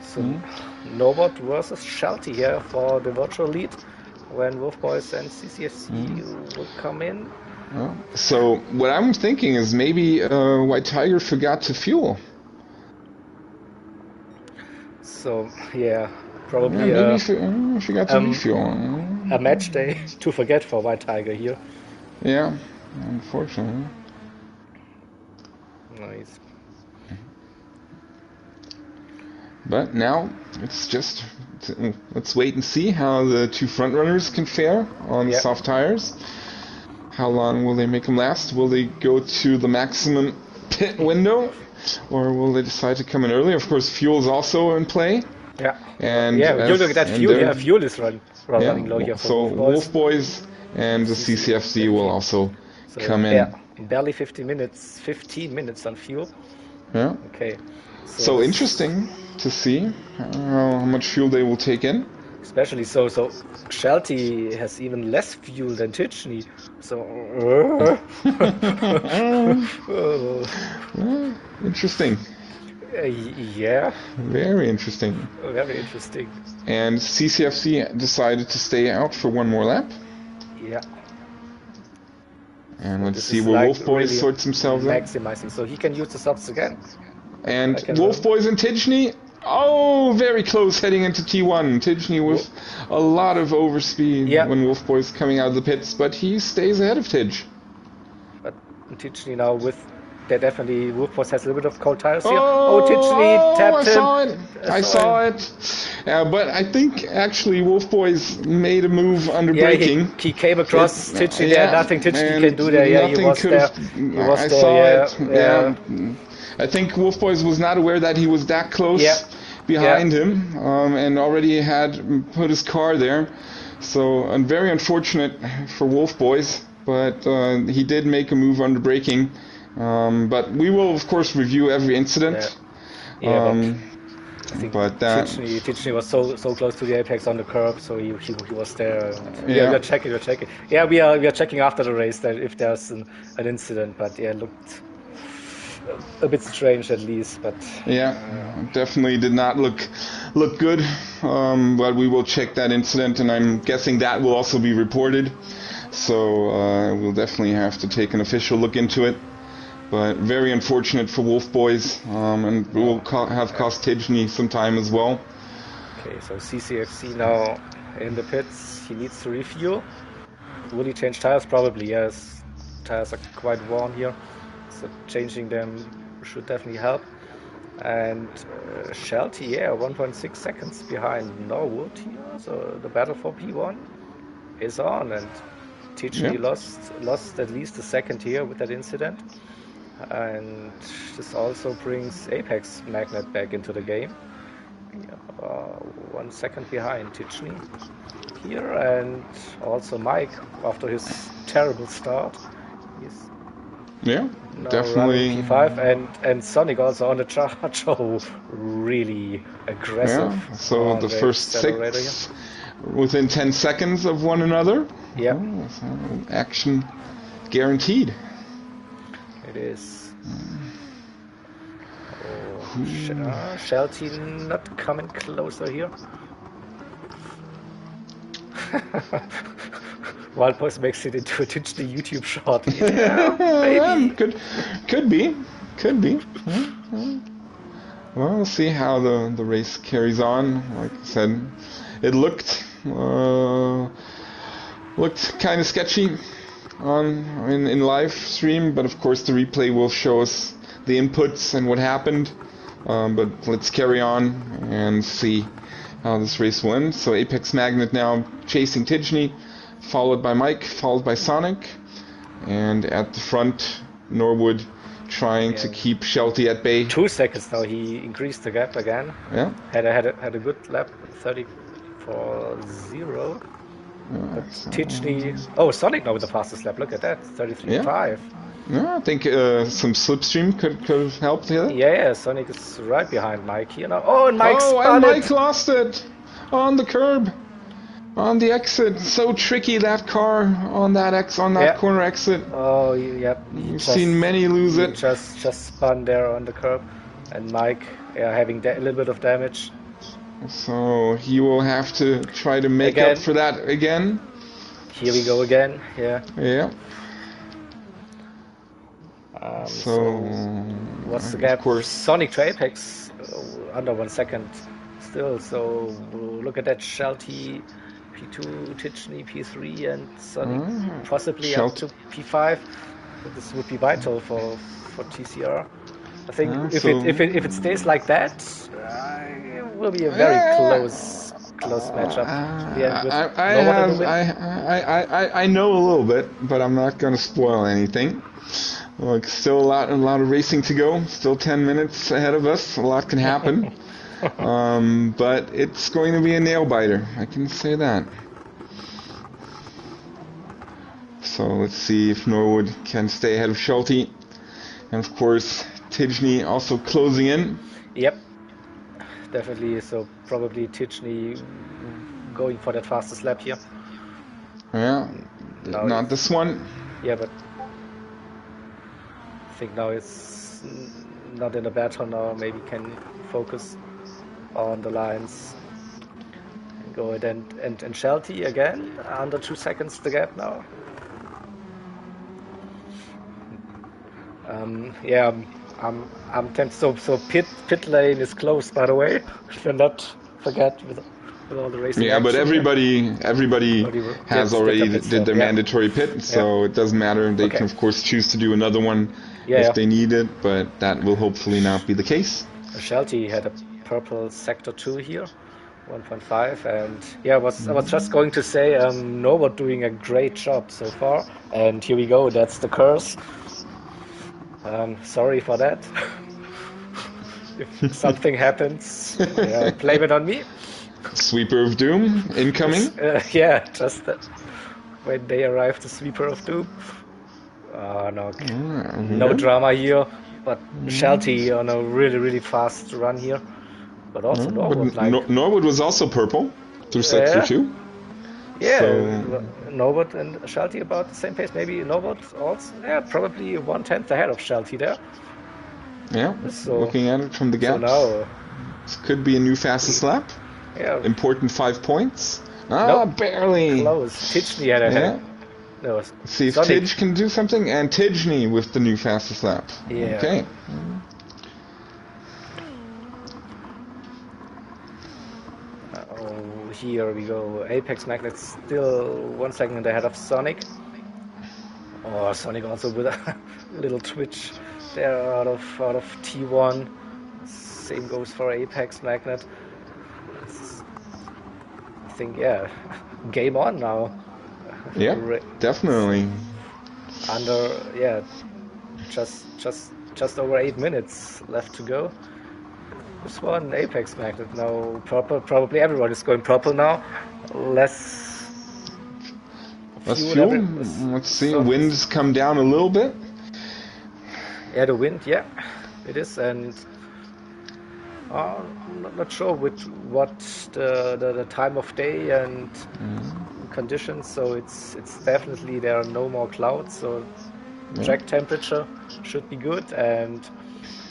So Norwood versus Shelty here for the virtual lead when Wolf Boys and CCFC will come in. So what I'm thinking is maybe White Tiger forgot to fuel. So probably maybe forgot to refuel. A match day to forget for White Tiger here. Yeah, unfortunately. Nice. But now let's wait and see how the two front runners can fare on soft tires. How long will they make them last? Will they go to the maximum pit window, or will they decide to come in early? Of course, fuel is also in play. Yeah. And you look at that fuel. Fuel is running low here. So Wolf Boys and the CCFC will also come in. Yeah, barely 15 minutes on fuel. Yeah. Okay. So interesting to see how much fuel they will take in. Especially so Shelty has even less fuel than Titchney. So interesting. Yeah, Very interesting. very interesting. And CCFC decided to stay out for one more lap. Yeah. And So let's this see is where like Wolf Boys really sorts himself out. maximizing. So he can use the softs again. And I can Wolf run. Boys and Tidgney, oh, very close heading into T1. Tidgney with a lot of overspeed Yeah. when Wolf Boys coming out of the pits, but he stays ahead of Tidge. But Tichney now with that definitely Wolfforce has a little bit of cold tires here. Oh, Tichney tapped I him. saw it. I saw it. But I think actually Wolf Boys made a move under braking. He came across Tichney yeah, there. Nothing Tichney and can do there. Yeah, he nothing was could there. have. He was I there. saw Yeah, it. Yeah. I think Wolf Boys was not aware that he was that close behind him, and already had put his car there. So very unfortunate for Wolf Boys, but he did make a move under braking. But we will of course review every incident. Yeah, I think Tichney was so close to the apex on the curb, so he was there. And we are checking. Yeah, we are checking after the race that if there's an incident. But yeah, it looked a bit strange at least. But definitely did not look good. But we will check that incident, and I'm guessing that will also be reported. So we'll definitely have to take an official look into it. But very unfortunate for Wolf Boys, and will have cost Tidgney some time as well. Okay, so CCFC now in the pits. He needs to refuel. Will he change tires? Probably, yes. Tires are quite warm here, so changing them should definitely help. And Shelty, 1.6 seconds behind Norwood here. So the battle for P1 is on, and Tichney lost at least a second here with that incident. And this also brings Apex Magnet back into the game. 1 second behind Tichney here, and also Mike after his terrible start. He's definitely P5, and Sonic also on the charge. Oh, really aggressive. Yeah, so the first 6 within 10 seconds of one another. Yeah. So action guaranteed. It is. Shelty not coming closer here. Wild Boys makes it into a Tichney YouTube short. Yeah, maybe. Could be. Well, we'll see how the race carries on. Like I said, it looked kind of sketchy in live stream, but of course the replay will show us the inputs and what happened. But let's carry on and see how this race went. So Apex Magnet now chasing Tichney, followed by Mike, followed by Sonic, and at the front Norwood trying to keep Shelty at bay. 2 seconds now. He increased the gap again. Yeah. Had a good lap, 34.0. But Tichney. Oh, Sonic now with the fastest lap. Look at that, 33.5. Yeah, I think some slipstream could have helped here. Yeah, Sonic is right behind Mike here now. Oh, and Mike spun it. Mike lost it on the curb, on the exit. So tricky, that car on that corner exit. Oh, yep. You've seen many lose it. Just spun there on the curb, and Mike having a little bit of damage. So he will have to try to make up for that again. Here we go again. Yeah. So what's the gap? Of course. Sonic to Apex under 1 second still. So look at that. Shelty P2, Tichney P3, and Sonic possibly up to P5. This would be vital for TCR. I think if it stays like that, it will be a very close matchup. I know a little bit, but I'm not going to spoil anything. Like, still a lot of racing to go. Still 10 minutes ahead of us. A lot can happen. But it's going to be a nail biter. I can say that. So let's see if Norwood can stay ahead of Shelty. And of course, Tichney also closing in. Yep. Definitely. So probably Tichney going for that fastest lap here. Yeah. Not this one. Yeah, but I think now it's not in a battle now. Maybe can focus on the lines. Go ahead and Shelty again. Under 2 seconds the gap now. Yeah, I'm tempted. So pit lane is closed, by the way. Do not forget with all the racing. Yeah, but everybody has already did their mandatory pit, so it doesn't matter. They can of course choose to do another one if they need it, but that will hopefully not be the case. Shelty had a purple sector 2 here, 1.5, and yeah, I was just going to say Norbert doing a great job so far, and here we go. That's the curse. Sorry for that. If something happens, blame it on me. Sweeper of Doom incoming. Yeah, just when they arrive, the Sweeper of Doom. No drama here, but Shelty on a really fast run here. But also Norbert. Norbert was also purple through sector 2. Yeah, so Norbert and Shelty about the same pace. Maybe Norbert also, probably 1/10 ahead of Shelty there. Yeah, so, looking at it from the gaps. So now, this could be a new fastest lap. Yeah. Important 5 points. Barely. Close. Tidgny had a head. No, see if Tidge can do something, and Tidgny with the new fastest lap. Yeah. Okay. Here we go. Apex Magnet still 1 second ahead of Sonic. Oh, Sonic also with a little twitch there out of T1. Same goes for Apex Magnet. I think game on now. Yeah, definitely. Under just over 8 minutes left to go. This one, Apex Magnet now purple. Probably everybody's going purple now. Less fuel. Let's see. So, wind's come down a little bit. Yeah, the wind. Yeah, it is, and not sure with what the time of day and conditions. So it's definitely there are no more clouds. So track temperature should be good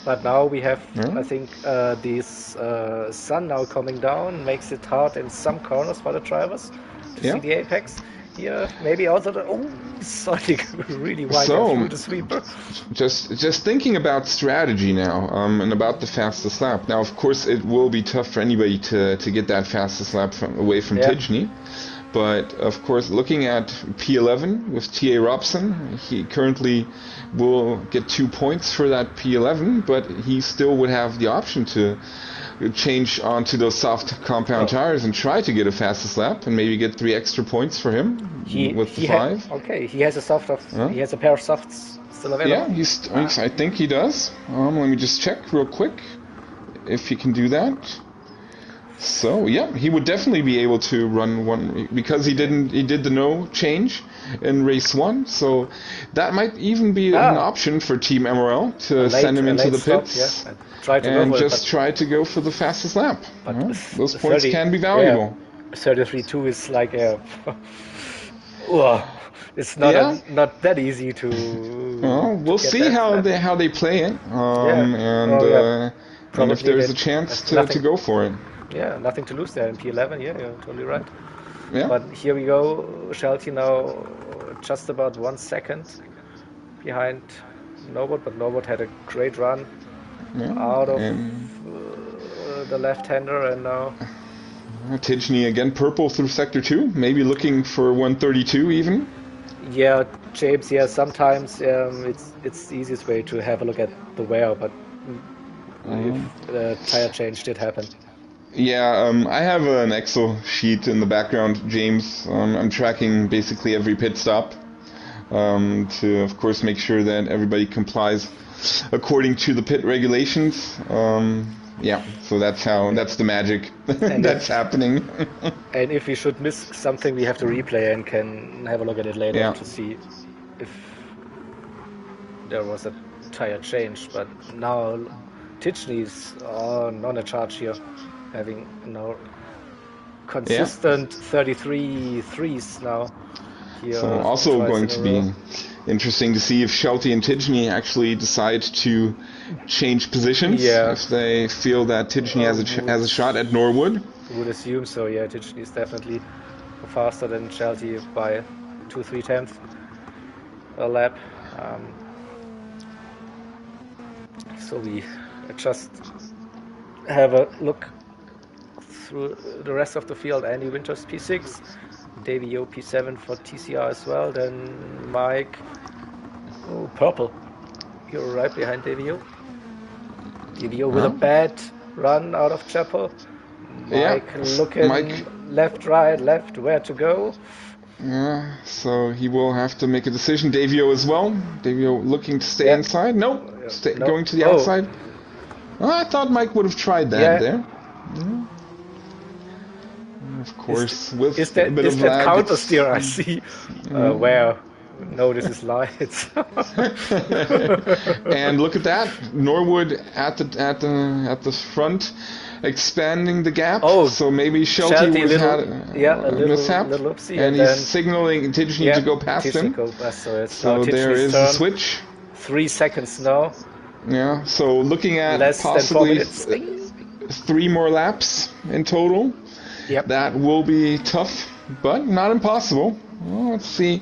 But now we have, I think, this sun now coming down makes it hard in some corners for the drivers to see the apex. Here, maybe also Sonic really wide through the sweeper. Just thinking about strategy now, and about the fastest lap. Now, of course, it will be tough for anybody to get that fastest lap away from Tidgny. But, of course, looking at P11 with T.A. Robson, he currently will get 2 points for that P11, but he still would have the option to change onto those soft compound tires and try to get a fastest lap and maybe get 3 extra points for him with the 5. He has a he has a pair of softs still available. Yeah, I think he does. Let me just check real quick if he can do that. So he would definitely be able to run one because he did the no change in race 1. So that might even be an option for Team MRL to send him into the pits and try to go for the fastest lap. Those points can be valuable. 33.2 is like it's not that easy to. We'll see how they play it, and if there's a chance to go for it. Yeah, nothing to lose there in P11. Yeah, you're totally right. Yeah. But here we go. Shelty now just about 1 second behind Norbert, but Norbert had a great run out of the left-hander, and now Tidgny again purple through sector 2, maybe looking for 132 even. Yeah, James. Yeah, sometimes it's the easiest way to have a look at the wear, but if the tire change did happen. Yeah, I have an Excel sheet in the background, James. I'm tracking basically every pit stop to, of course, make sure that everybody complies according to the pit regulations. So that's the magic that's happening. And if we should miss something, we have to replay and can have a look at it later to see if there was a tire change. But now Tidgny's on a charge here, having consistent 33 threes now. here. So also going to be interesting to see if Shelty and Tidgeny actually decide to change positions. Yeah. If they feel that Tidgeny has a shot at Norwood. Would assume so. Yeah, Tidgeny is definitely faster than Shelty by 2-3 tenths a lap. So we just have a look through the rest of the field. Andy Winters P6, Davey Yo P7 for TCR as well. Then Mike, oh, purple. You're right behind Davey Yo. Davey Yo with a bad run out of Chapel. Mike looking left, right, left, where to go. Yeah, so he will have to make a decision. Davio as well. Davio looking to stay inside. No, going to the outside. Oh, I thought Mike would have tried that there. Of course, with a bit of lag. Counter steer I see. Where? No, this is lights. And look at that, Norwood at the front, expanding the gap. Oh, so maybe Shelty had a mishap, little oopsie, and he's signaling Tidgeny to go past him. So there is a switch. 3 seconds now. Yeah. So looking at possibly 3 more laps in total. Yep. That will be tough, but not impossible. Well, let's see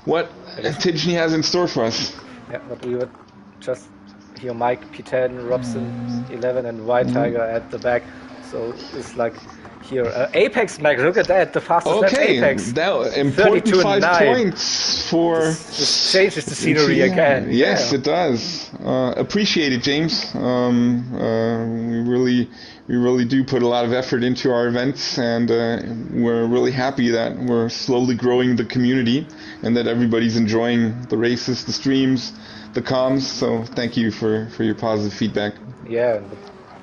what Tidgeny has in store for us. Yeah, but we would just hear Mike P10, Robson 11, and White Tiger at the back. So it's like here, Apex, Mike. Look at that, the fastest lap Apex. That important 5 points for. This changes the scenery again. Yes, it does. Appreciate it, James. We really do put a lot of effort into our events, and we're really happy that we're slowly growing the community and that everybody's enjoying the races, the streams, the comms. So thank you for your positive feedback. Yeah,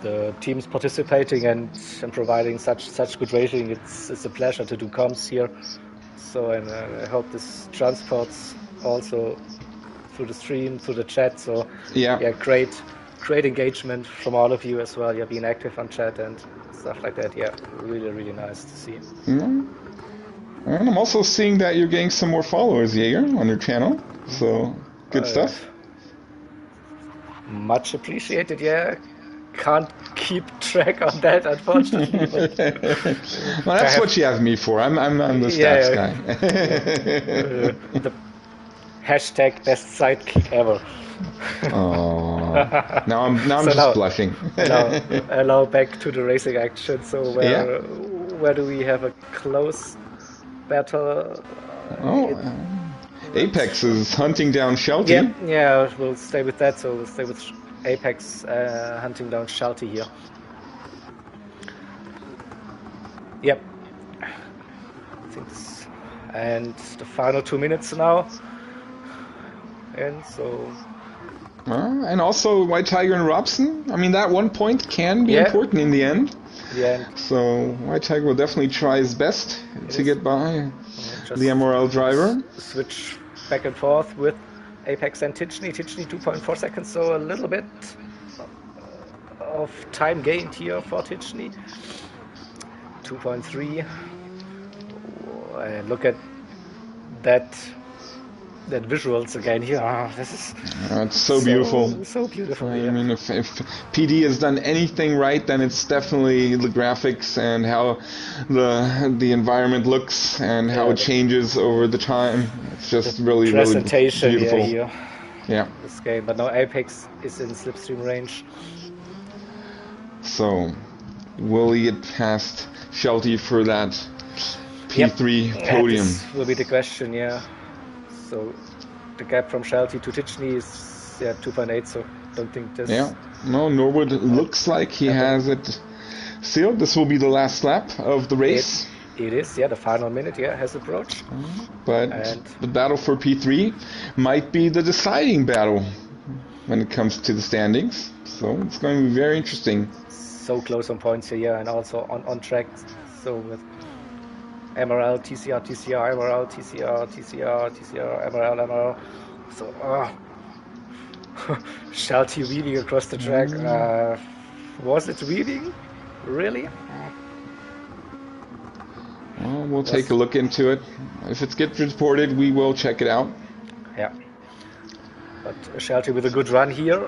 the teams participating and providing such good racing. It's a pleasure to do comms here. So and I hope this transports also through the stream, through the chat. So yeah, great engagement from all of you as well. You're being active on chat and stuff like that. Yeah, really nice to see. And I'm also seeing that you're getting some more followers, Jaeger, on your channel. So good stuff. Much appreciated. Yeah, can't keep track on that, unfortunately. Well, that's what you have me for. I'm the stats guy. The hashtag best sidekick ever. Oh, now I'm just blushing. Now back to the racing action. So where do we have a close battle? Apex is hunting down Shelty. Yeah, we'll stay with that. So we'll stay with Apex hunting down Shelty here. Yep. I think and the final 2 minutes now. And so. And also White Tiger and Robson. I mean, that 1 point can be important in the end. So White Tiger will definitely try his best to get by the MRL driver. Switch back and forth with Apex and Tidgeny. Tidgeny 2.4 seconds, so a little bit of time gained here for Tidgeny. 2.3. And look at that visuals again here. This is it's so beautiful. So beautiful. I mean, if PD has done anything right, then it's definitely the graphics and how the environment looks and how it changes over the time. It's just really presentation beautiful. Here. Yeah. This game, but now Apex is in slipstream range. So, will he get past Shelty for that P3 podium? This will be the question. So the gap from Shelty to Tidgeny is 2.8, so don't think this... No, Norwood looks like he has it sealed. This will be the last lap of the race. It is, the final minute, has approached. But the battle for P3 might be the deciding battle when it comes to the standings. So it's going to be very interesting. So close on points here, and also on track. So with MRL, TCR, MRL, TCR, MRL. So, Shelty weaving across the track. Was it weaving? Really? Well, we'll take a look into it. If it gets reported, we will check it out. Yeah. But Shelty with a good run here.